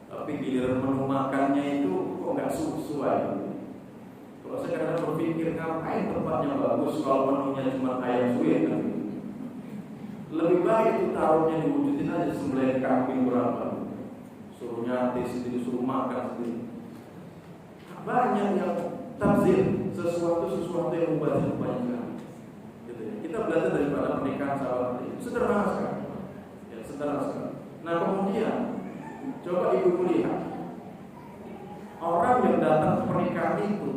A: tapi giliran menu makannya itu kok nggak sesuai. Kalau saya kadang berpikir, ngapain tempatnya bagus kalau menunya cuma ayam suwir kan? Lebih baik itu taruhnya diwujudin aja sembelih kambing berapa, suruh nyati sendiri, suruh makan sendiri. Banyak yang tafsir sesuatu yang mubazir banyak sekali. Gitu ya. Kita belajar daripada pernikahan sahabat ini sederhana sekali. Ya, sederhana sekali. Nah kemudian coba ibu lihat orang yang datang ke pernikahan itu,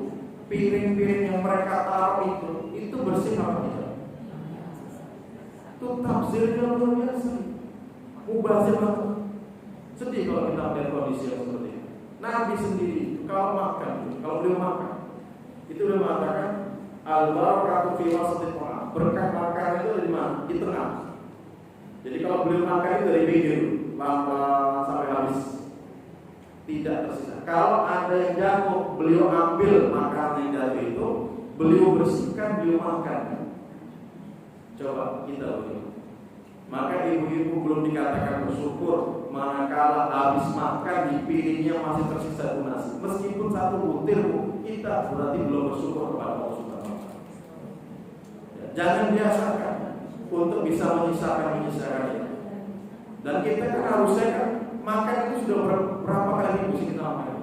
A: piring-piring yang mereka taruh itu bersih apa tidak? Itu tafsirnya luar biasa, mubazir banget. Sedih kalau kita melihat kondisi yang seperti ini. Nabi sendiri kalau makan, kalau beliau makan, itu beliau mengatakan al-barakatu fi wasatit ta'am. Berkah makan itu dari mana? Di tengah. Jadi kalau beliau makan itu dari pinggir, lama sampai habis, tidak tersisa. Kalau ada yang jatuh, beliau ambil makanan yang jatuh itu, beliau bersihkan, beliau makan. Coba kita lihat. Maka ibu-ibu belum dikatakan bersyukur manakala habis makan di piringnya masih tersisa nasi. Meskipun satu butir, kita berarti belum bersyukur kepada Allah Subhanahu wa taala. Jangan biasakan untuk bisa menyisakan itu. Dan kita kan harusnya kan makan itu sudah berapa kali minggu sih kita makan.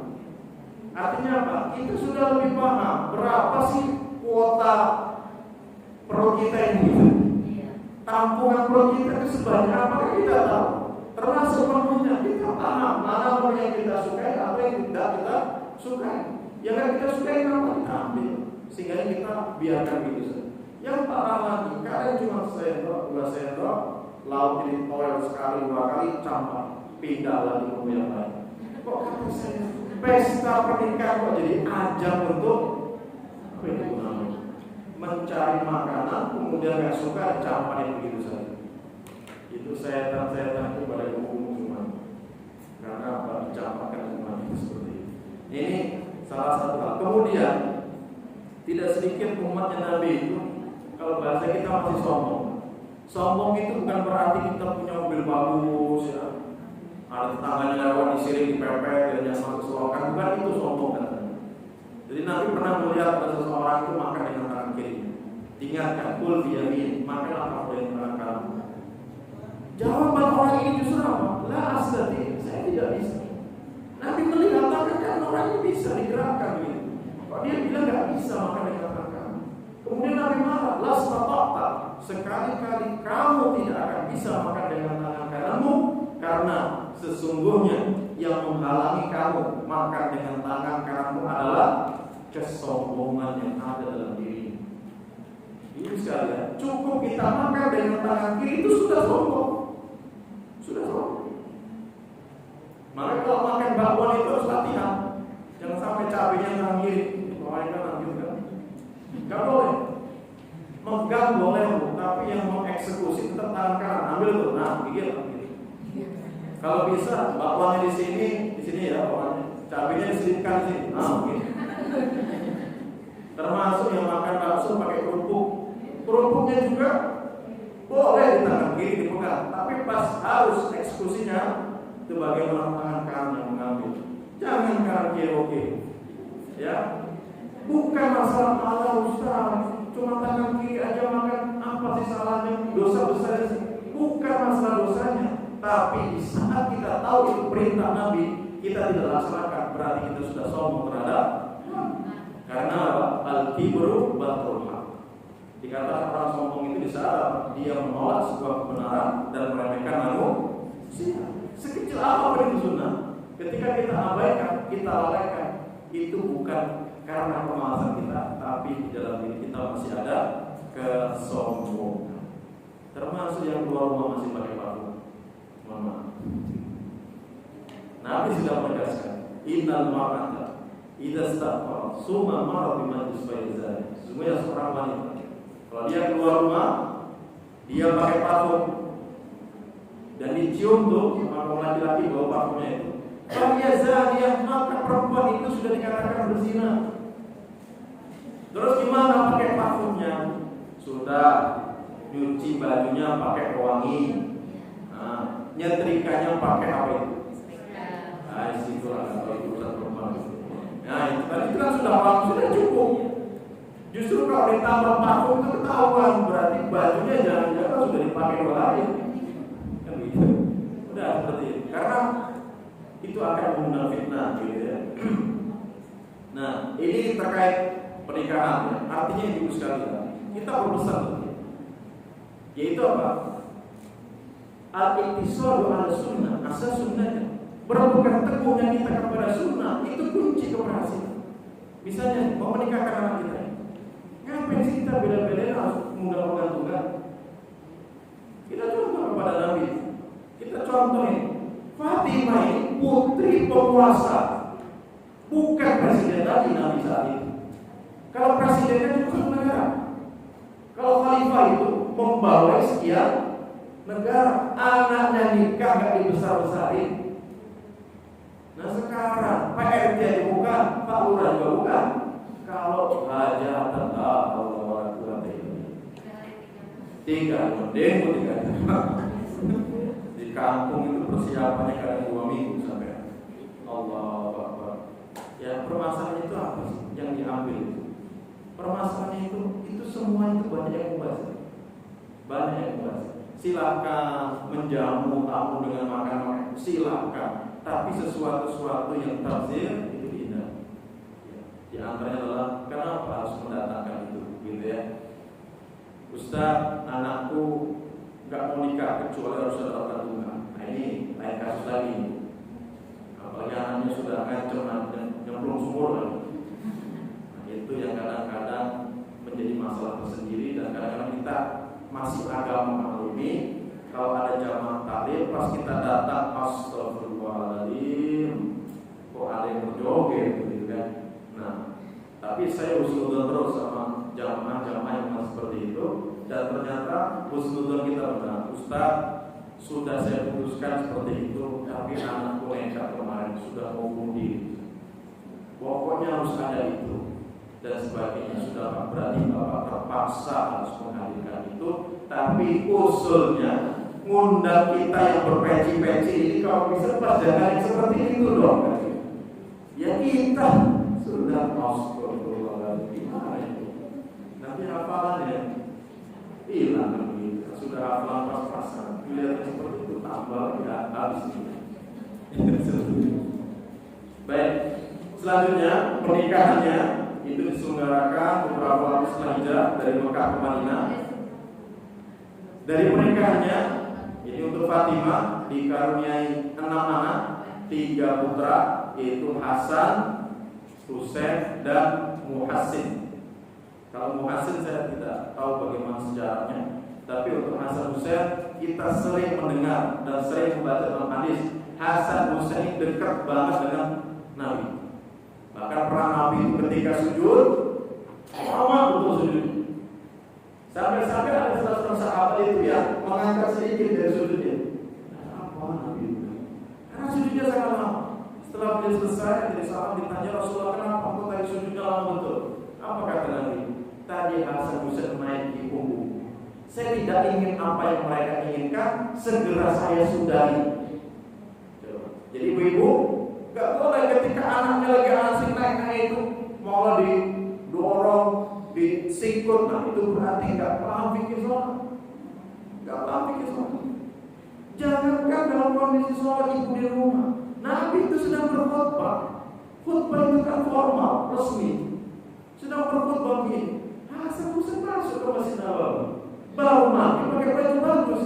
A: Artinya apa? Kita sudah lebih paham berapa sih kuota perut kita ini. Tampungan perut kita itu sebanyak apa kita tahu. Termasuk menunya kita paham mana menu yang kita sukai, apa yang tidak kita sukai. Yang kan kita sukai apa kita ambil, sehingga kita biarkan gitu saja. Yang parah lagi, kadang cuma sendok, 2 sendok, lauk ini toel sekali 2 kali, campur, pindah lagi ke yang lain. Kok kata saya pesta pernikahan kok jadi ajang untuk apa itu namanya? Mencari makanan, kemudian nggak suka camparin begitu saja. Itu setan-setan itu pada umum cuma karena apa? Dicampakkan cuma itu seperti ini. Ini salah satu hal. Kemudian tidak sedikit umatnya Nabi itu, kalau bahasa kita masih sombong. Sombong itu bukan berarti kita punya mobil bagus, ya. Ada tetangganya lewat disiring dipepet dan yang masuk selokan, bukan itu sombong kan? Jadi Nabi pernah melihat ada seseorang itu makan dengan tangan kiri. Ingatkan, kul biyamin, makanlah apa yang tangan kanan. Jawaban orang ini justru apa? La astati, saya tidak bisa. Nabi melihat tangan kanan orang ini bisa digerakkan gitu. Kok dia bilang nggak bisa makan dengan tangan kanan? Kemudian Nabi marah, lastata'ta, sekali-kali kamu tidak akan bisa makan dengan tangan kananmu, karena sesungguhnya yang menghalangi kamu makan dengan tangan kananmu adalah kesombongan yang ada dalam diri. Ini sekalian, cukup kita makan dengan tangan kiri itu sudah sombong. Sudah sombong. Maka kalau makan bakwan itu harus latihan. Jangan sampai cabenya tangan kiri, bawain kanan gitu kan. Gak boleh. Megang boleh, tapi yang mengeksekusi tetap tangan kanan. Ambil tuh, nah gigit. Kalau bisa, bakwannya di sini ya, bakwannya. Cabenya diselipkan di sini. Nah, gitu. Termasuk yang makan bakso pakai kerupuk. Kerupuknya juga boleh di tangan kiri dipegang, tapi pas harus eksekusinya itu bagaimana tangan kanan yang mengambil. Jangan kanan kiri oke. Ya. Bukan masalah Allah Ustaz, cuma tangan kiri aja makan, apa sih salahnya? Dosa besar sih. Bukan masalah dosanya, tapi di saat kita tahu itu perintah Nabi, kita tidak laksanakan, berarti kita sudah sombong terhadap. Karena apa? Al-kibru batrul haq. Dikatakan orang sombong itu di saat dia menolak sebuah kebenaran dan meremehkan manusia. Sekecil apa itu sunnah, ketika kita abaikan, kita lalaikan, itu bukan karena kemalasan kita, tapi di dalam diri kita masih ada kesombongan. Termasuk yang keluar rumah masih pakai parfum. Mohon maaf. Nabi sudah menegaskan, innal mar'ata idza istaqara summa marra bima tusbayza. Sesungguhnya seorang wanita kalau dia keluar rumah, dia pakai parfum dan dicium tuh sama laki-laki bawa parfumnya itu. Dia maka perempuan itu sudah dikatakan berzina. Terus gimana pakai parfumnya? Sudah nyuci bajunya pakai pewangi. Nah, nyetrikanya pakai apa itu? Nah, itu lah kalau itu urusan perempuan. Nah, itu tadi kan sudah cukup. Justru kalau ditambah parfum itu ketahuan, berarti bajunya jangan-jangan sudah dipakai dua hari. Kan gitu. Udah seperti itu. Karena itu akan mengundang fitnah gitu ya. Nah, ini terkait pernikahan. Artinya ibu sekalian, kita berpesan yaitu apa? Al-iktisadu ala sunnah, asas sunnahnya. Berpegang teguhnya kita kepada sunnah itu kunci keberhasilan. Misalnya mau menikahkan anak kita, ngapain sih kita bela-belain harus mengundang tunggal? Kita contoh kepada Nabi. Kita contohin Fatimah ini putri penguasa, bukan presiden lagi Nabi saat itu. Kalau presidennya itu bukan negara. Kalau khalifah itu membawa sekian negara, anaknya nikah gak dibesar-besarin. Nah sekarang PRT aja bukan, Pak Lurah juga bukan. Kalau hajatan Allah tiga demo di kampung itu persiapannya kadang 2 minggu sampai Allah Akbar. Ya permasalahan itu apa sih yang diambil itu? Permasalahan itu semua itu banyak yang membahas. Banyak yang membahas. Silakan menjamu tamu dengan makan, silakan. Tapi sesuatu yang tafsir itu tidak. Di antaranya adalah kenapa harus mendatangkan itu, gitu ya. Ustaz, anakku nggak mau nikah kecuali harus ada organ tunggal. Nah ini lain kasus lagi. Apalagi anaknya sudah ngancem dan nyemplung sumur lagi. Nah, itu yang kadang-kadang menjadi masalah tersendiri dan kadang-kadang kita masih agama maklumi. Kalau ada jamaah taklim pas kita datang, astagfirullahaladzim, kok ada yang berjoget gitu kan. Nah, tapi saya husnudzon terus sama jamaah-jamaah yang masih seperti itu. Dan ternyata husnudzon kita benar. Ustaz, sudah saya putuskan seperti itu, tapi anakku nekat kemarin sudah mau bunuh diri. Pokoknya harus ada itu dan sebagainya. Sudah berarti Bapak terpaksa harus menghadirkan itu. Tapi usulnya ngundang kita yang berpeci-peci ini kalau bisa jangan seperti itu dong. Ya kita sudah astagfirullah gimana itu? Nanti hafalannya hilang kan begitu. Sudah hafalan pas-pasan. Lihat seperti itu tambah ya habis ini. Baik. Selanjutnya pernikahannya itu diselenggarakan beberapa waktu setelah hijrah dari Mekah ke Madinah. Dari pernikahannya, jadi untuk Fatimah dikaruniai 6 anak, 3 putra, yaitu Hasan, Husain, dan Muhassin. Kalau Muhassin saya tidak tahu bagaimana sejarahnya, tapi untuk Hasan Husain kita sering mendengar dan sering membaca dalam hadis. Hasan Husain dekat banget dengan Nabi. Bahkan pernah Nabi ketika sujud, lama betul sujud. Sampai-sampai ada salah sahabat itu yang mengangkat sedikit dari sujudnya. Apa Nabi itu? Karena sujudnya sangat lama. Setelah beliau selesai, jadi sahabat ditanya, Rasulullah, kenapa kok tadi sujudnya lama betul? Apa kata Nabi? Tadi Hasan Husain naik di punggung. Saya tidak ingin apa yang mereka inginkan, segera saya sudahi. Jadi ibu-ibu gak boleh ketika anaknya lagi asik naik itu malah didorong, disikut. Nah itu berarti gak paham fikih sholat. Gak paham fikih sholat. Jangankan dalam kondisi sholat ibu di rumah, Nabi itu sedang berkhutbah. Khutbah itu kan formal, resmi. Sedang berkhutbah begini, Hasan Husain masuk ke Masjid Nabawi, baru Nabi pakai baju bagus.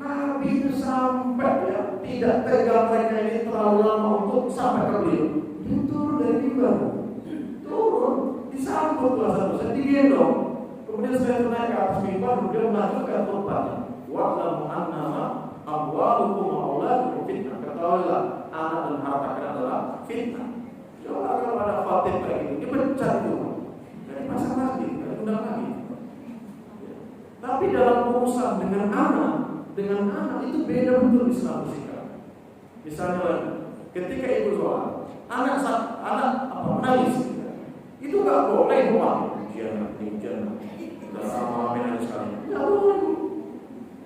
A: Nabi itu sampai ya tidak tega mereka ini terlalu lama untuk sampai ke beliau. Dia turun dari mimbar, turun disambut Hasan Husain, digendong. Kemudian saya naik ke atas mimbar, beliau melanjutkan khutbahnya. Wa'lamu annama amwalukum wa auladukum fitnah. Ketahuilah anak dan harta kalian adalah fitnah. Coba kalau ada khatib kayak gitu, dipecah itu. Dari pasang lagi, dari undang lagi. Tapi dalam urusan dengan anak itu beda betul Islam bersikap. Misalnya ketika ibu sholat, anak menangis, itu nggak boleh rumah. Ujian, udah sama menangis sekali. Nggak boleh.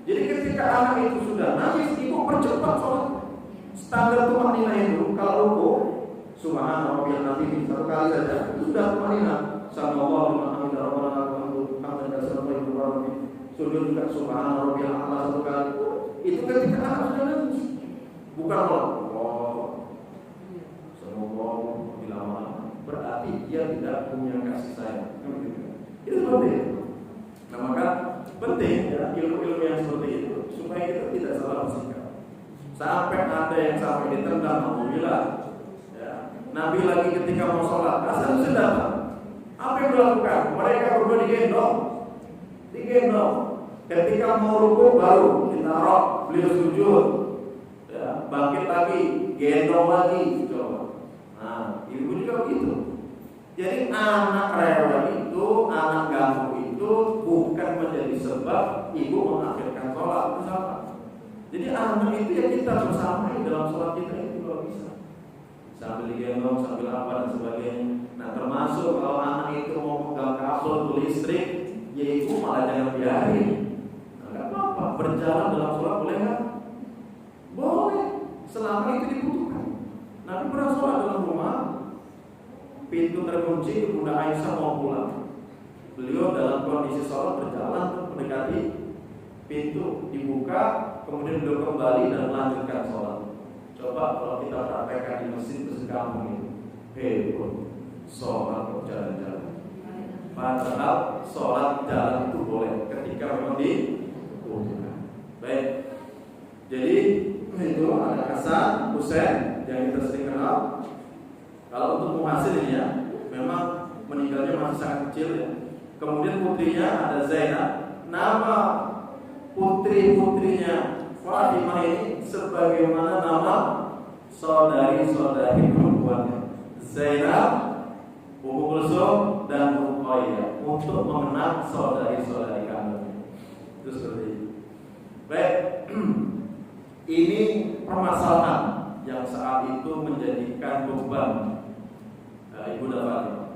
A: Jadi ketika anak itu sudah nangis, ibu percepat sholat. Standar tumanina itu kalau ruku, subhanallah wa bihamdihi 1 kali saja, itu sudah tumanina. Sallallahu alaihi wasallam. Sujud juga subhanallah wa bihamdihi 1 kali. Itu ketika anak sudah nangis. Bukan semoga lama-lama. Berarti dia tidak punya kasih sayang. Itu penting. Nah maka penting ya ilmu-ilmu yang seperti itu supaya kita tidak salah bersikap. Sampai ada yang sampai ditendang, alhamdulillah. Ya. Nabi lagi ketika mau sholat, Hasan Husain datang. Apa yang dilakukan? Mereka berdua digendong. Ketika mau rukuk baru ditaruh, beliau sujud. Ya, bangkit lagi, gendong lagi. Coba. Nah, ibu juga begitu. Jadi anak rewel itu, anak ganggu itu bukan menjadi sebab ibu mengakhirkan sholat bersama. Jadi anak itu yang kita bersamai dalam sholat kita itu kalau bisa. Sambil digendong, sambil apa dan sebagainya. Nah termasuk kalau anak itu mau pegang kabel listrik, ya ibu malah jangan biarin. Nah gak apa-apa, berjalan dalam sholat boleh nggak? Boleh, selama itu dibutuhkan. Nabi pernah sholat dalam rumah, pintu terkunci, Bunda Aisyah mau pulang. Beliau dalam kondisi sholat berjalan mendekati pintu, dibuka, kemudian beliau kembali dan melanjutkan sholat. Coba kalau kita praktekkan di masjid sekampung ini, sholat jalan-jalan. Padahal sholat jalan itu boleh ketika memang dibutuhkan. Baik, jadi itu ada Hasan, Husain yang kita sering kenal. Kalau untuk Muhassin ini ya, memang meninggalnya masih sangat kecil ya. Kemudian putrinya ada Zainab. Nama putri-putrinya Fatimah ini sebagaimana nama saudari-saudari perempuannya, Zainab, Ummu Kulsum dan Ruqayyah, untuk mengenal saudari-saudari kandungnya. Itu seperti itu. Baik, ini permasalahan yang saat itu menjadikan beban Ibunda Fatimah.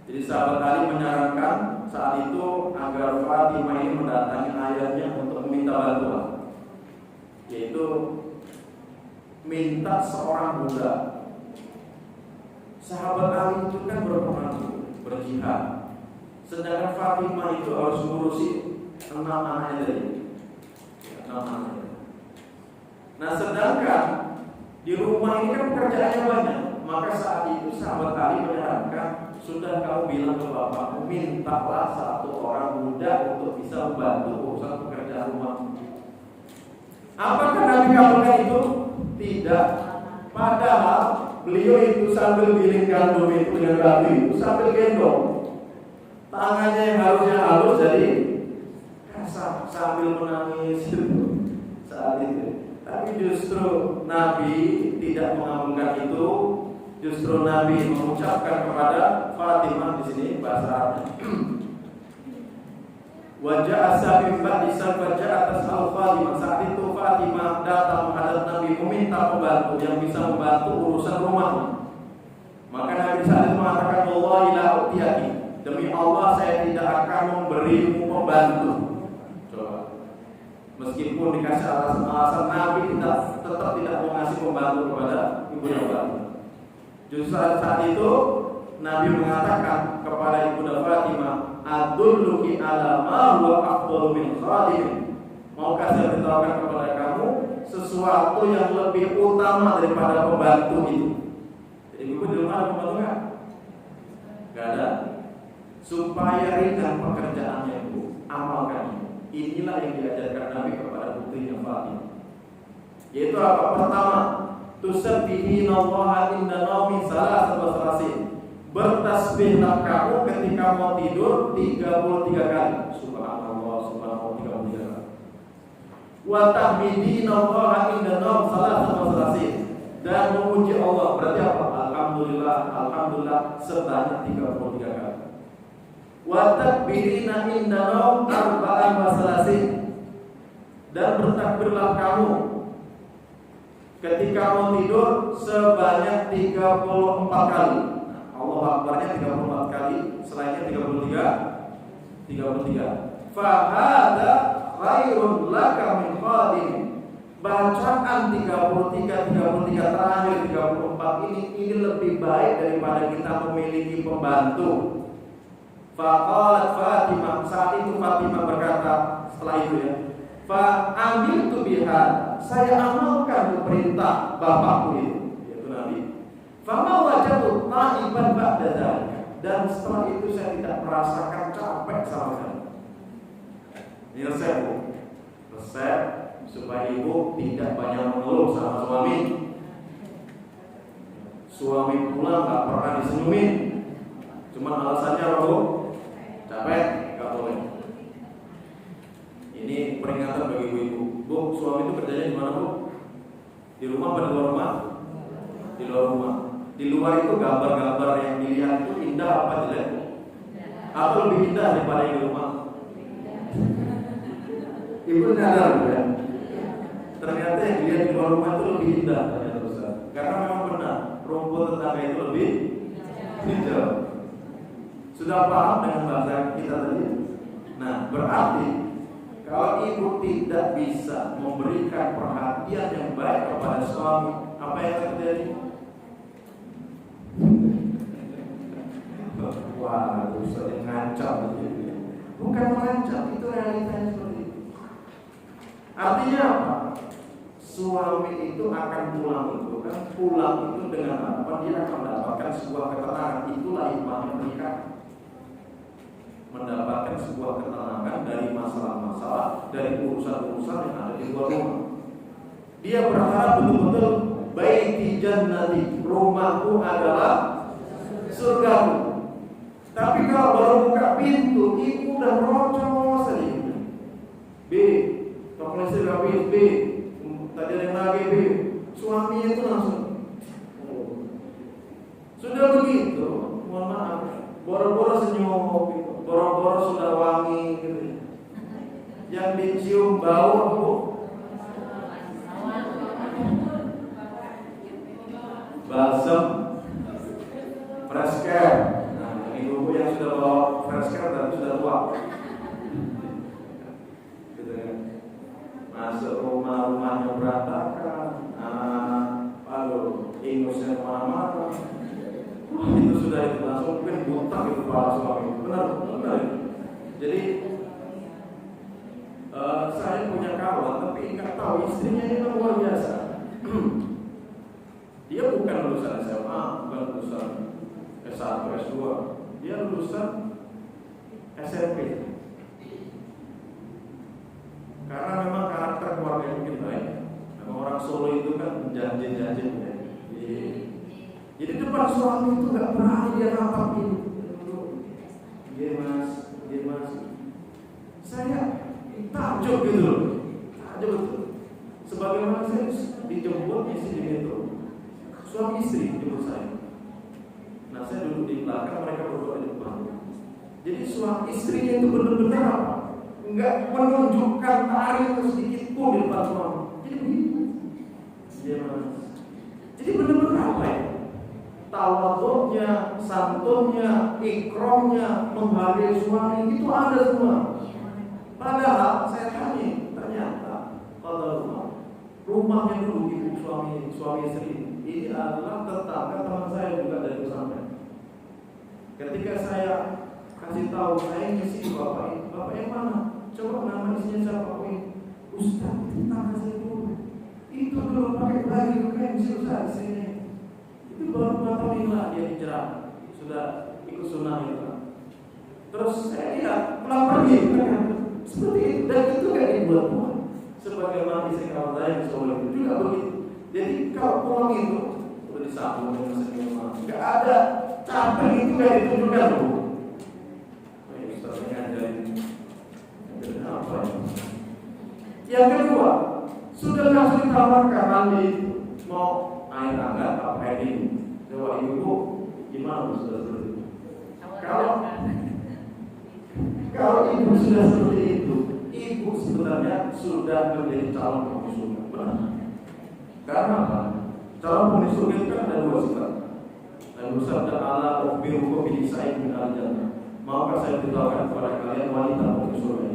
A: Jadi sahabat Ali menyarankan saat itu agar Fatimah ini mendatangi ayahnya untuk meminta bantuan, yaitu minta seorang budak. Sahabat Ali itu kan berperang, berjihad, sedangkan Fatimah itu harus ngurusi 6 anaknya tadi. 6 anaknya. Nah sedangkan di rumah ini kan pekerjaannya banyak. Maka saat itu sahabat Ali menyarankan, sudah kamu bilang ke bapakmu, mintalah satu orang muda untuk bisa membantu urusan pekerjaan rumah. Apakah Nabi kabulkan itu? Tidak. Padahal beliau itu sambil giling gandum itu dengan batu itu sambil gendong. Tangannya yang harusnya halus jadi kasar sambil menangis saat itu. Tapi justru Nabi tidak mengabulkan itu. Justru Nabi mengucapkan kepada Fatimah, di sini bahasa Arabnya, wajah asabim ba'disa wajah atas al-Fatimah. Saat itu Fatimah datang menghadap Nabi meminta pembantu yang bisa membantu urusan rumahnya. Maka Nabi saat itu mengatakan, wallahi la utiyaki, demi Allah saya tidak akan memberimu pembantu. Coba, meskipun dikasih alasan Nabi tetap tidak mau ngasih pembantu kepada ibu Fatimah. Justru saat itu Nabi mengatakan kepada ibu Fatimah, adulluki ala ma huwa afdalu min khadim. Maukah saya beritahukan kepada kamu sesuatu yang lebih utama daripada pembantu itu? Jadi ibu di rumah ada pembantu nggak? Nggak ada. Supaya ringan pekerjaannya ibu, amalkan. Inilah yang diajarkan Nabi kepada putrinya Fatimah. Yaitu apa? Pertama, tusabbihina Allah inda naumi salasin. Bertasbihlah kamu ketika mau tidur 33 kali. Subhanallah, subhanallah 33 kali. Wa tahmidina Allah inda naum salasin. Dan memuji Allah berarti apa? Alhamdulillah, alhamdulillah sebanyak 33 kali. Wa takbirina inda naum arba'an wa salasin. Dan bertakbirlah kamu ketika mau tidur sebanyak 34 kali. Allah Akbarnya 34 kali, selainnya 33. Fahada khairun laka min khadim. Bacaan 33 terakhir 34 ini lebih baik daripada kita memiliki pembantu. Faqalat Fatimah, saat itu Fatimah berkata setelah itu ya, fa amiltu biha, saya amalkan perintah bapakku itu, yaitu Nabi. Fama wajatu ta'iban ba'da dzalika, dan setelah itu saya tidak merasakan capek sama sekali. Ini resep, Bu. Resep supaya ibu tidak banyak mengeluh sama suami. Suami pulang gak pernah disenyumin, cuma alasannya apa, Bu? Capek, gak boleh. Ini peringatan bagi ibu-ibu. Bu, suami itu kerjanya di mana, Bu? Di rumah apa di luar rumah? Di luar rumah. Di luar itu gambar-gambar yang dilihat itu indah apa jelek? Atau lebih indah daripada yang di rumah? Ibu nyadar ya? Ternyata yang dilihat di luar rumah itu lebih indah ternyata Ustaz. Karena memang benar, rumput tetangga itu lebih hijau. Sudah paham dengan bahasa kita tadi? Nah, berarti kalau ibu tidak bisa memberikan perhatian yang baik kepada suami, apa yang terjadi? Wah, Ustaz yang ngancam. Bukan mengancam, itu realitanya seperti itu. Artinya apa? Suami itu akan pulang itu kan, pulang itu dengan harapan dia akan mendapatkan sebuah ketenangan. Itulah hikmahnya menikah. Mendapatkan sebuah ketenangan dari masalah-masalah, dari urusan-urusan yang ada di luar rumah. Dia berharap betul-betul baiti jannati, rumahku adalah surgamu. Tapi kalau baru buka pintu, ibu udah merocos saja. B, tolong istri kami B, tadi ada yang lagi B, suaminya itu langsung. Sudah begitu, mohon maaf, boro-boro senyum, boro-boro sudah wangi gitu. Yang dicium bau Bu, balsam, fresh care. Nah, ibu yang sudah bawa fresh care dan sudah tua, gitu kan. Masuk rumahnya berantakan, aduh, ingusnya kemana-mana. Itu sudah itu langsung mungkin buta itu kepala suami. Benar. Jadi saya punya kawan, tapi nggak tahu istrinya ini luar biasa. Dia bukan lulusan SMA, bukan lulusan S1, S2. Dia lulusan SMP. Karena memang karakter keluarga mungkin baik. Memang orang Solo itu kan janji-janji ya. Jadi depan suami itu nggak berani dia nampak ini. Dia mas. Saya takjub gitu loh. Takjub betul. Sebagaimana saya dijemput istri di metro. Suami istri jemput saya. Nah saya duduk di belakang, mereka berdua di depan. Jadi suami istrinya itu benar-benar apa? Enggak menunjukkan tarik sedikit pun di depan suami. Jadi begitu. Dia mas. Jadi benar-benar apa ya? Tawadhu'nya, santunnya, ikromnya, menghargai suami itu ada semua. Padahal saya ternyata kalau rumahnya dulu ibu suami istri ini adalah tetangga teman saya juga dari pesantren. Ketika saya kasih tahu saya ngisi bapak yang mana? Coba nama isinya siapa? Ustaz, tetangga saya dulu. Itu dulu pakai baju kain Ustaz sini. Itu baru berapa minggu dia hijrah, sudah ikut sunnah itu. Terus saya lihat pulang pergi seperti itu, dan itu gak dibuat-buat. Sebagaimana istri kawan saya yang Solo itu juga begitu. Jadi kalau pulang itu udah disambung dengan senyuman, gak ada capek itu gak ditunjukkan loh. Ini misalnya ngajarin apa ya? Yang kedua, sudah langsung ditawarkan nanti mau air hangat apa air dingin. Coba ibu gimana sudah seperti itu? Kalau ibu sudah seperti itu, ibu sebenarnya sudah menjadi calon penghuni surga. Benar? Karena apa? Calon penghuni surga itu kan ada dua sifat. Dan bersabda Allah ukhbirukum bi sa'id min al-jannah. Maukah saya beritahukan kepada kalian wanita penghuni surga?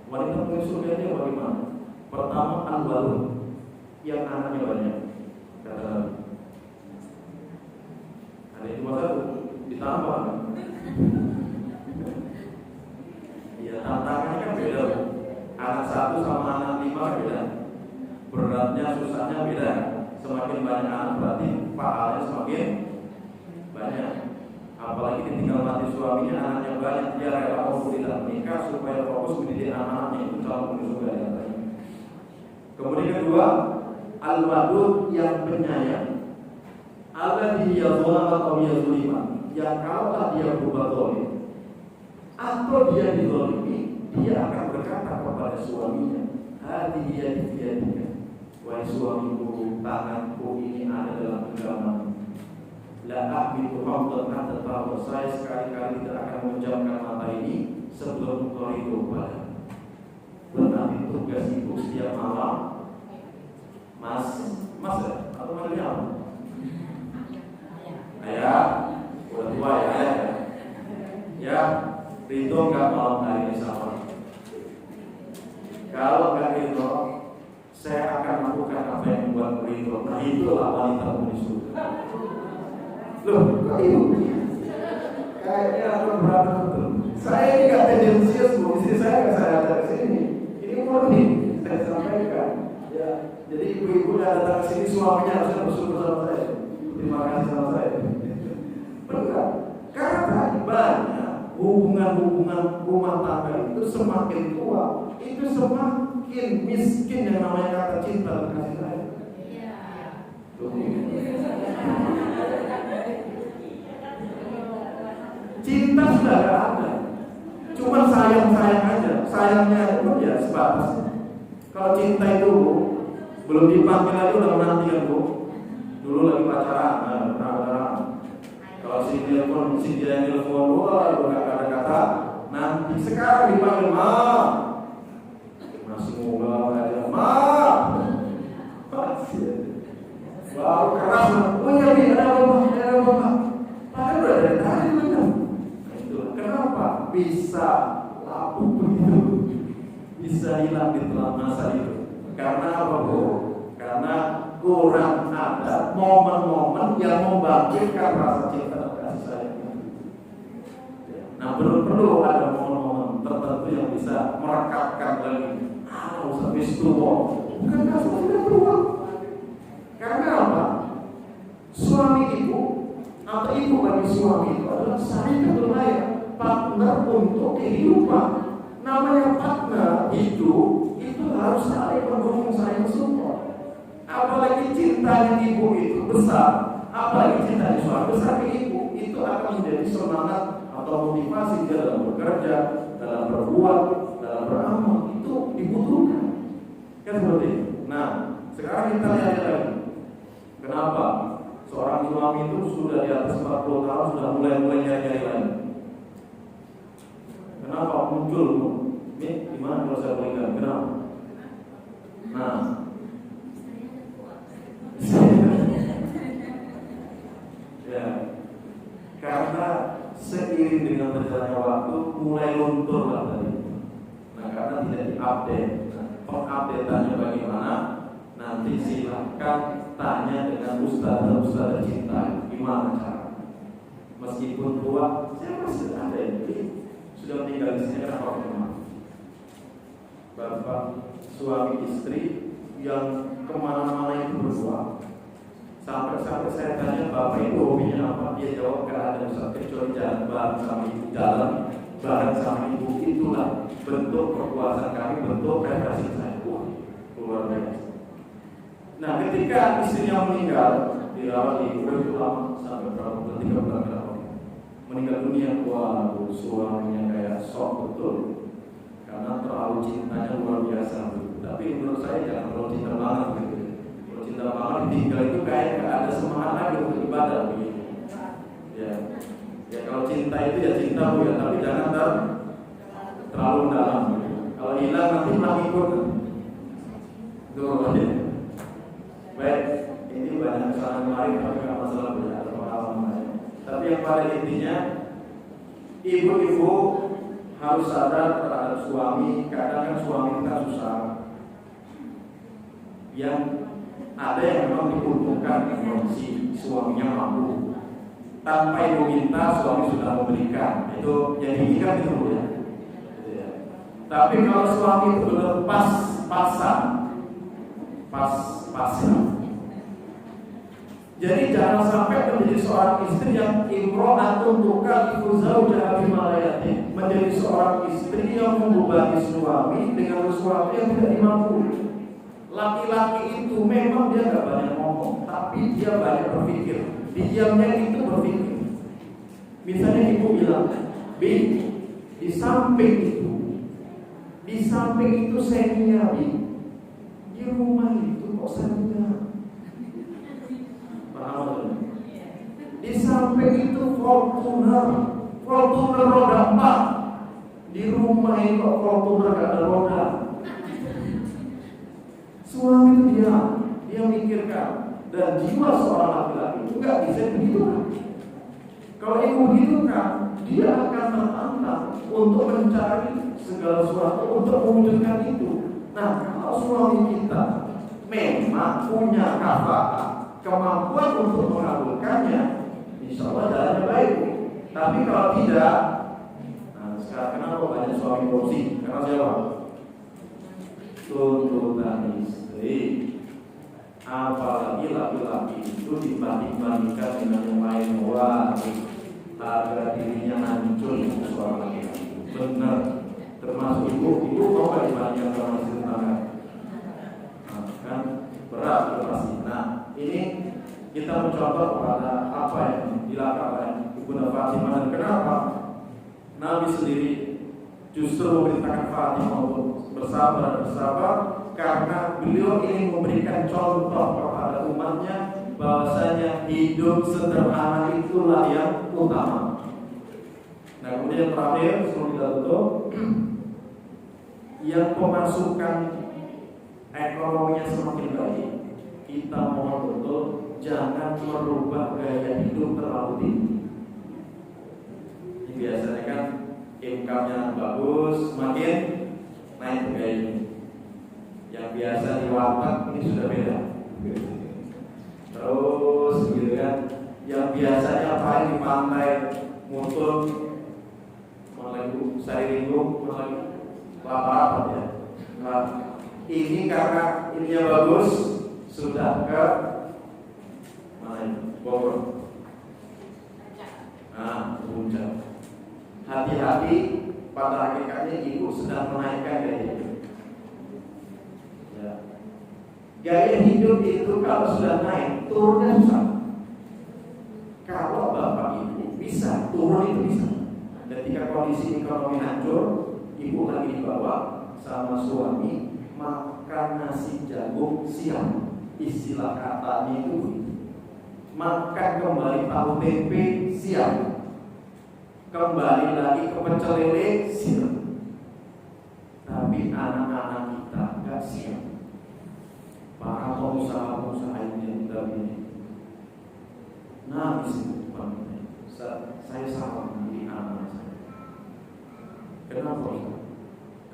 A: Wanita penghuni surga ini bagaimana? Pertama al-walud, yang anaknya banyak. Kata ada itu masa ditambah. Ya tantangannya kan beda. Anak satu sama anak 5 beda. Beratnya, susahnya beda. Semakin banyak anak berarti pahalanya semakin banyak. Apalagi ditinggal mati suaminya, anaknya banyak, dia rela untuk tidak menikah supaya fokus mendidik anak-anaknya. Itu calon penghuni surga katanya. Kemudian kedua, al-wadud, yang penyayang. Alladhi yazulama atau yazulima, yang kalaulah dia berbuat zalim atau dia dizalimi, dia akan berkata kepada suaminya, hadihi yadika, wahai suamiku, tanganku ini ada dalam genggaman. La ahmidu hamdan hatta tahu, saya sekali-kali tidak akan menjamkan mata ini sebelum engkau ridho kepada. Berarti tugas ibu setiap malam, mas ya? Atau manggilnya apa? Ayah, udah tua ya ayah ya? Ya, ridho nggak malam hari ini sama? Kalau nggak ridho, saya akan lakukan apa yang membuat ridho. Nah itulah wanita penghuni surga. Loh, kok ibu? Kayaknya aku berat betul. Saya ini nggak tendensius, bu. Istri saya nggak saya ada di sini. Ini murni saya sampaikan. Ya, jadi ibu-ibu yang datang ke sini suaminya harusnya bersyukur sama saya. Terima kasih sama saya. Benar. Karena tadi banyak hubungan-hubungan rumah tangga itu semakin tua, itu semakin miskin yang namanya kata cinta dan kasih sayang. Cinta sudah gak ada, cuma sayang-sayang aja. Sayangnya itu ya sebatas. Kalau cinta itu belum dipanggil aja udah menantikan bu. Dulu lagi pacaran, pacaran. Kalau si dia nelfon, wah udah gak ada kata. Nanti sekarang dipanggil masih ngobrol aja, baru keras. Oh iya nih, ada apa? Padahal udah dari tadi benar. Kenapa bisa lapuk begitu? Bisa hilang di telan masa itu? Karena apa bu? Karena kurang ada momen-momen yang membangkitkan rasa cinta dan kasih sayang. Nah perlu ada momen-momen tertentu yang bisa merekatkan lagi. Usah tua. Bukan kasus sudah tua. Karena apa? Suami kehidupan. Namanya partner hidup itu harus saling mendukung, saling support. Apalagi cintanya ibu itu besar, apalagi cintanya suami besar ke ibu, itu akan menjadi semangat atau motivasi dia dalam bekerja, dalam berbuat, dalam beramal, itu dibutuhkan. Kan seperti itu. Nah, sekarang kita lihat lagi. Kenapa seorang suami itu sudah di atas 40 tahun sudah mulai nyari-nyari lagi? Kenapa muncul? Ini gimana kalau saya berikan? Kenapa? Nah, ya, karena seiring dengan berjalannya waktu mulai luntur lah tadi. Nah, karena tidak diupdate. Pengupdateannya bagaimana? Nanti silahkan tanya dengan ustaz cinta. Gimana cara? Meskipun tua, saya masih ada ini. Sudah meninggal di sini kenapa rumah? Bapak suami istri yang kemana-mana itu berdua. Sampai saya tanya bapak itu hobinya apa? Dia jawab gak ada ustaz kecuali jalan bareng sama ibu, jalan bareng sama ibu. Itulah bentuk kepuasan kami, bentuk prestasi saya. Luar biasa. Nah, ketika istrinya meninggal, dirawat di UGD itu lama sampai berapa bulan, 3 bulan berapa. Meninggal dunia, waduh, suaminya kayak shock betul. Karena terlalu cintanya luar biasa. Tapi menurut saya jangan terlalu cinta banget gitu. Kalau cinta banget ditinggal itu kayak gak ada semangat lagi untuk ibadah begitu. Ya kalau cinta itu ya cinta bu ya, tapi jangan terlalu dalam. Kalau hilang nanti malah ikut. Tuh, baik, ini banyak kesalahan kemarin tapi nggak masalah belajar pengalaman. Tapi yang pada intinya, ibu-ibu harus sadar terhadap suami. Kadang kan suami kita susah. Yang ada yang memang diuntungkan kondisi suaminya mampu. Tanpa ibu minta, suami sudah memberikan. Itu yang diinginkan itu ya. Tapi kalau suami itu benar pas-pasan. Jadi jangan sampai menjadi seorang istri yang imro'atun tukalifu zawjaha bima la yatiq, menjadi seorang istri yang membebani suami dengan sesuatu yang tidak dimampu. Laki-laki itu memang dia gak banyak ngomong, tapi dia banyak berpikir. Diamnya itu berpikir. Misalnya ibu bilang, Bi, di samping itu seninya, Bi. Di rumah itu kok seninya. Paham? Di samping itu Fortuner roda 4. Di rumah itu Fortuner gak ada roda. Suami itu dia mikirkan. Dan jiwa seorang laki-laki itu gak bisa begitu. Kalau ibu begitu kan, dia akan tertantang untuk mencari segala sesuatu untuk mewujudkan itu. Nah, kalau suami kita memang punya kemampuan untuk mengabulkannya, insya Allah jalannya baik. Tapi kalau tidak, nah sekarang kenapa banyak suami korupsi? Karena siapa? Tuntutan istri. Apalagi laki-laki itu dibanding-bandingkan dengan yang lain, wah, harga dirinya hancur seorang laki-laki. Benar. Termasuk ibu mau gak dibandingkan sama istri tetangga? Nah, kan berat pasti. Nah, ini kita mencontoh kepada apa yang dilakukan oleh Ibunda Fatimah. Dan kenapa Nabi sendiri justru memerintahkan Fatimah untuk bersabar karena beliau ingin memberikan contoh kepada umatnya bahwasanya hidup sederhana itulah yang utama. Nah, kemudian terakhir sebelum kita tutup, yang pemasukan ekonominya semakin baik, kita mohon betul jangan merubah gaya hidup terlalu tinggi. Ini biasanya kan income-nya bagus, semakin naik gaya hidup. Yang biasa di warteg ini sudah beda. Terus gitu kan, yang biasanya paling di pantai muntun, mulai sari rindu, mulai lapar ya. Nah, ini karena ininya bagus, sudah ke mana ini? Bogor. Nah, puncak. Hati-hati pada hakikatnya ibu sedang menaikkan gaya hidup. Ya. Gaya hidup itu kalau sudah naik, turunnya susah. Kalau bapak ibu bisa, turun itu bisa. Ketika kondisi ekonomi hancur, ibu lagi dibawa sama suami makan nasi jagung siang. Istilah katanya itu makan kembali tahu tempe siang, kembali lagi ke pecel lele siang. Tapi anak-anak kita gak siap. Para pengusaha-pengusaha ini nangis saya salah di anak saya. Kenapa?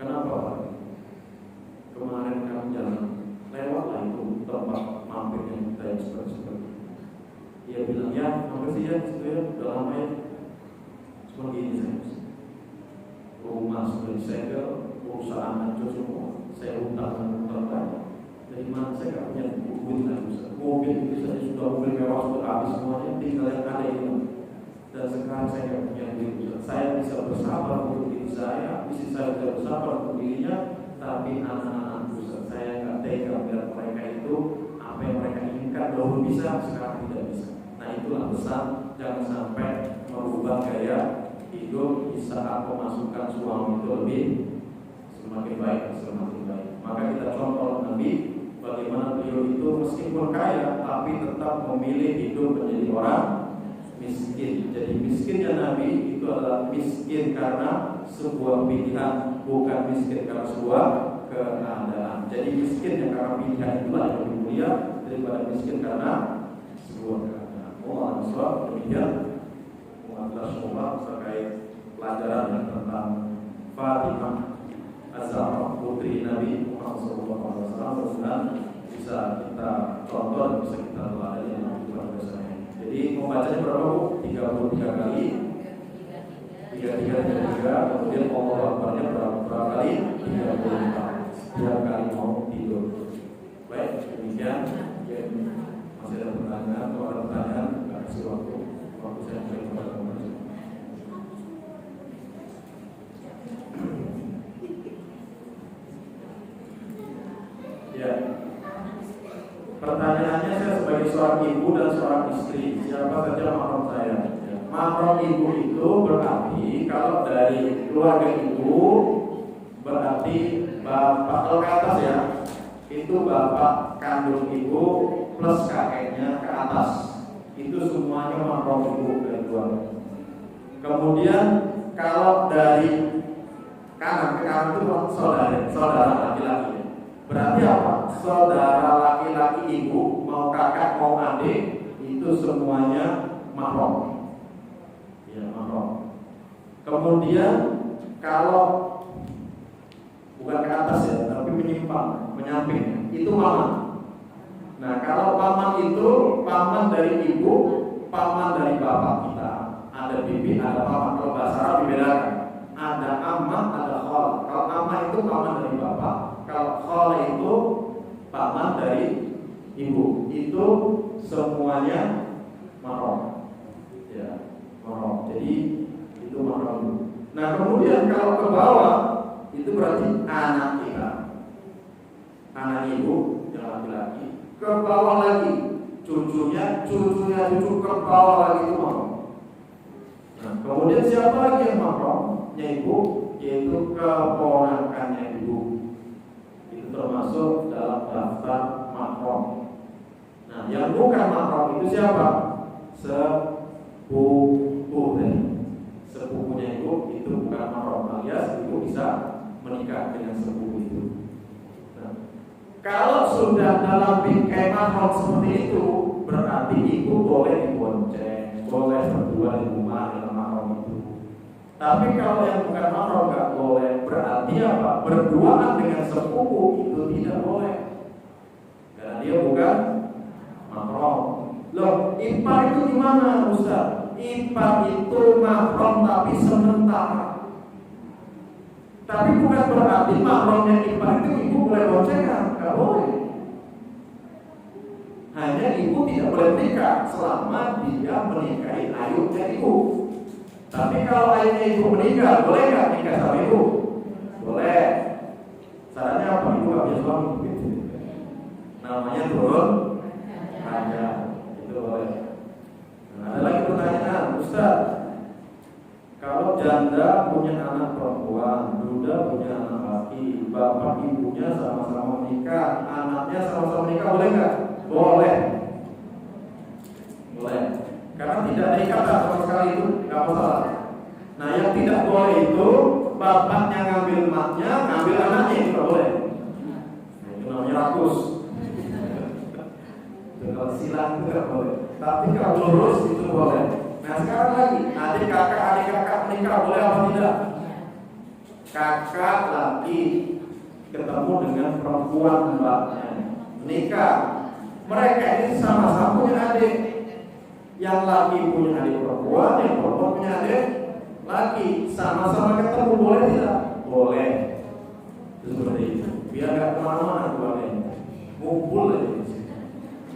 A: Kenapa? Kemarin kami jalan lewatlah itu tempat mampir yang kita seperti dia bilang ya mampir sih ya situ ya udah lama ya. Cuma gini saya, rumah sudah disegel, perusahaan hancur semua, saya utang banyak. Dari mana saya nggak punya duit lagi, mobil itu saja sudah mobil mewah sudah habis semuanya, tinggal yang ada ini. Dan sekarang saya nggak punya duit. Saya bisa bersabar untuk diri saya, istri saya bisa bersabar untuk dirinya, tapi anak-anak saya nggak tega melihat mereka itu apa yang mereka inginkan dahulu bisa, sekarang tidak bisa. Nah itulah pesan, jangan sampai merubah gaya hidup di saat pemasukan suami itu lebih semakin baik. Maka kita contoh Nabi, bagaimana beliau itu meskipun kaya tapi tetap memilih hidup menjadi orang miskin. Jadi miskinnya Nabi itu adalah miskin karena sebuah pilihan, bukan miskin karena sebuah keadaan. Jadi miskin yang karena pilihan itulah yang lebih mulia daripada miskin karena sebuah keadaan. Allah SWT demikian mengatur semua terkait pelajaran tentang Fatimah Az-Zahra putri Nabi Muhammad SAW. Mudah-mudahan bisa kita contoh, bisa kita teladani dalam kehidupan bersama. Jadi membacanya berapa Bu? 33 kali. 33, kemudian Allah Akbarnya berapa kali? 34. Setiap kali mau tidur. Baik, demikian. Masih ada pertanyaan? Kalau ada pertanyaan, nggak kasih waktu saya beri kepada teman-teman. Ya. Pertanyaannya, saya sebagai seorang ibu dan seorang istri, siapa saja mahram saya? Mahram ibu itu berarti kalau dari keluarga ibu berarti bapak, kalau ke atas ya, itu bapak kandung ibu plus kakeknya ke atas, itu semuanya mahram ibu dari keluarga. Kemudian kalau dari kanan ke kanan itu saudara laki-laki. Berarti apa? Saudara laki-laki ibu, mau kakak mau adik, itu semuanya mahram. Ya, mahram. Kemudian kalau bukan ke atas ya, tapi menyamping, itu paman. Nah, kalau paman itu paman dari ibu, paman dari bapak kita. Ada bibi, ada paman. Kalau bahasa Arab dibedakan. Ada ammah, ada khol. Kalau ammah itu paman dari bapak. Kalau khol itu paman dari ibu, itu semuanya mahram. Ya, mahram. Jadi itu mahram. Nah, kemudian kalau ke bawah itu berarti anak kita, anak ibu yang laki-laki. Ke bawah lagi cucunya cucu ke bawah lagi itu mahram. Nah, kemudian siapa lagi yang mahramnya ibu? Yaitu keponakannya ibu. Termasuk dalam daftar mahram. Nah, yang bukan mahram itu siapa? Sepupunya itu bukan mahram, alias ibu bisa menikah dengan sepupu itu. Nah, kalau sudah dalam bingkai mahram seperti itu, berarti ibu boleh dibonceng, boleh berdua di rumah dengan mahram itu. Tapi kalau yang bukan mahram nggak boleh. Berarti apa? Berduaan dengan sepupu itu tidak boleh, karena dia bukan mahram. Loh, ipar itu gimana Ustaz? Ipar itu mahram tapi sementara. Tapi bukan berarti mahramnya ipar itu ibu boleh boncengan, nggak boleh. Hanya ibu tidak boleh menikah selama dia menikahi ayahnya ibu. Tapi kalau ayahnya ibu meninggal, boleh nggak nikah sama ibu? Boleh. Caranya apa? Ibu nggak punya suami, gitu. Namanya turun aja, itu boleh. Nah, ada lagi pertanyaan, Ustaz. Kalau janda punya anak perempuan, duda punya anak laki, bapak ibunya sama-sama menikah, anaknya sama-sama menikah, boleh nggak? Boleh. Boleh. Karena tidak ada ikatan sama sekali, itu nggak masalah. Nah, yang tidak boleh itu bapaknya ngambil emaknya, ngambil anaknya, itu nggak boleh. Nah, itu namanya rakus. Kalau silang itu nggak boleh. Tapi kalau lurus itu boleh. Nah, sekarang lagi, adik kakak menikah boleh apa tidak? Kakak laki ketemu dengan perempuan mbaknya, menikah. Mereka ini sama-sama punya adik. Yang laki punya adik perempuan, yang perempuan punya adik laki. Sama-sama ketemu, boleh tidak? Boleh. Itu seperti itu. Biar nggak kemana-mana keluarganya, ngumpul aja.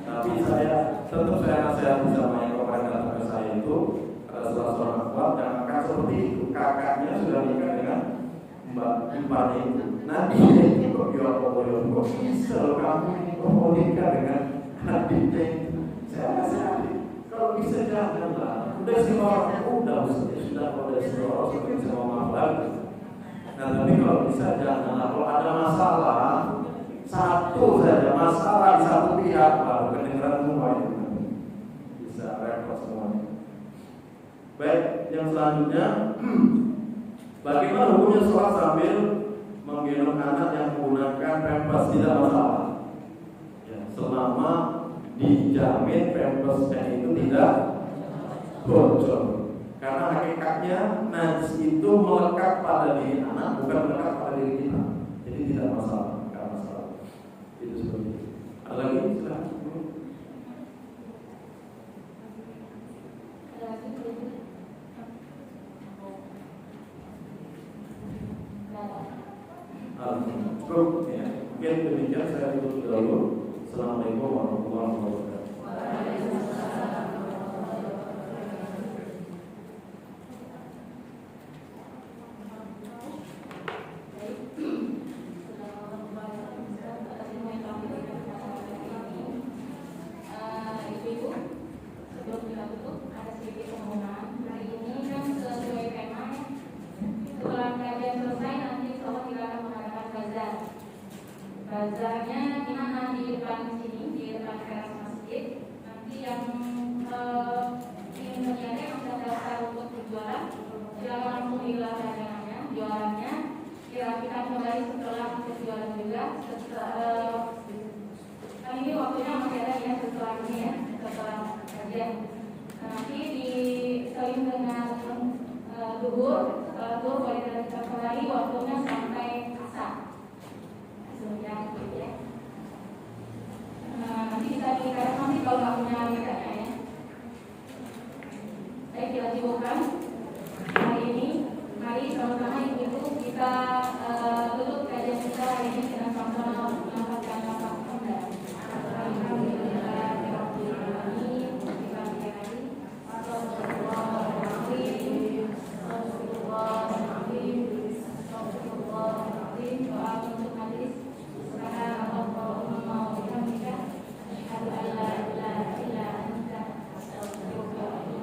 A: Tapi tetap saya nasihati sama yang kemarin datang ke saya itu, ada salah seorang akhwat yang akan seperti itu. Kakaknya sudah nikah dengan mbaknya itu. Nanti itu kok kok bisa loh kamu ini kok mau nikah dengan adiknya itu? Saya nasihati, kalau bisa janganlah. Udah si orang udah kalau dari si orang sudah bisa ngomong lagi. Nah, tapi kalau bisa janganlah. Kalau ada masalah satu saja, masalah di satu pihak, baru kedengeran semua itu bisa repot semuanya. Baik, yang selanjutnya, bagaimana hukumnya sholat sambil menggendong anak yang menggunakan pampers? Tidak masalah ya, selama dijamin pampersnya itu tidak bocor. Karena hakikatnya najis itu melekat pada diri anak, bukan melekat pada diri kita. Jadi tidak masalah. Itu seperti itu. Ada lagi? Silakan. Cukup ya. Mungkin demikian saya tutup dulu. Assalamualaikum warahmatullahi wabarakatuh.
B: Bazarnya di mana? Di depan sini, di depan teras masjid. Nanti yang ingin berniaga yang sudah daftar untuk berjualan, silakan langsung digelar dagangannya, jualannya. Kita kembali setelah berjualan juga. Kan ini waktunya masih ada ya setelah ini ya, setelah kajian. Nanti diseling dengan duhur boleh kita kembali waktunya sampai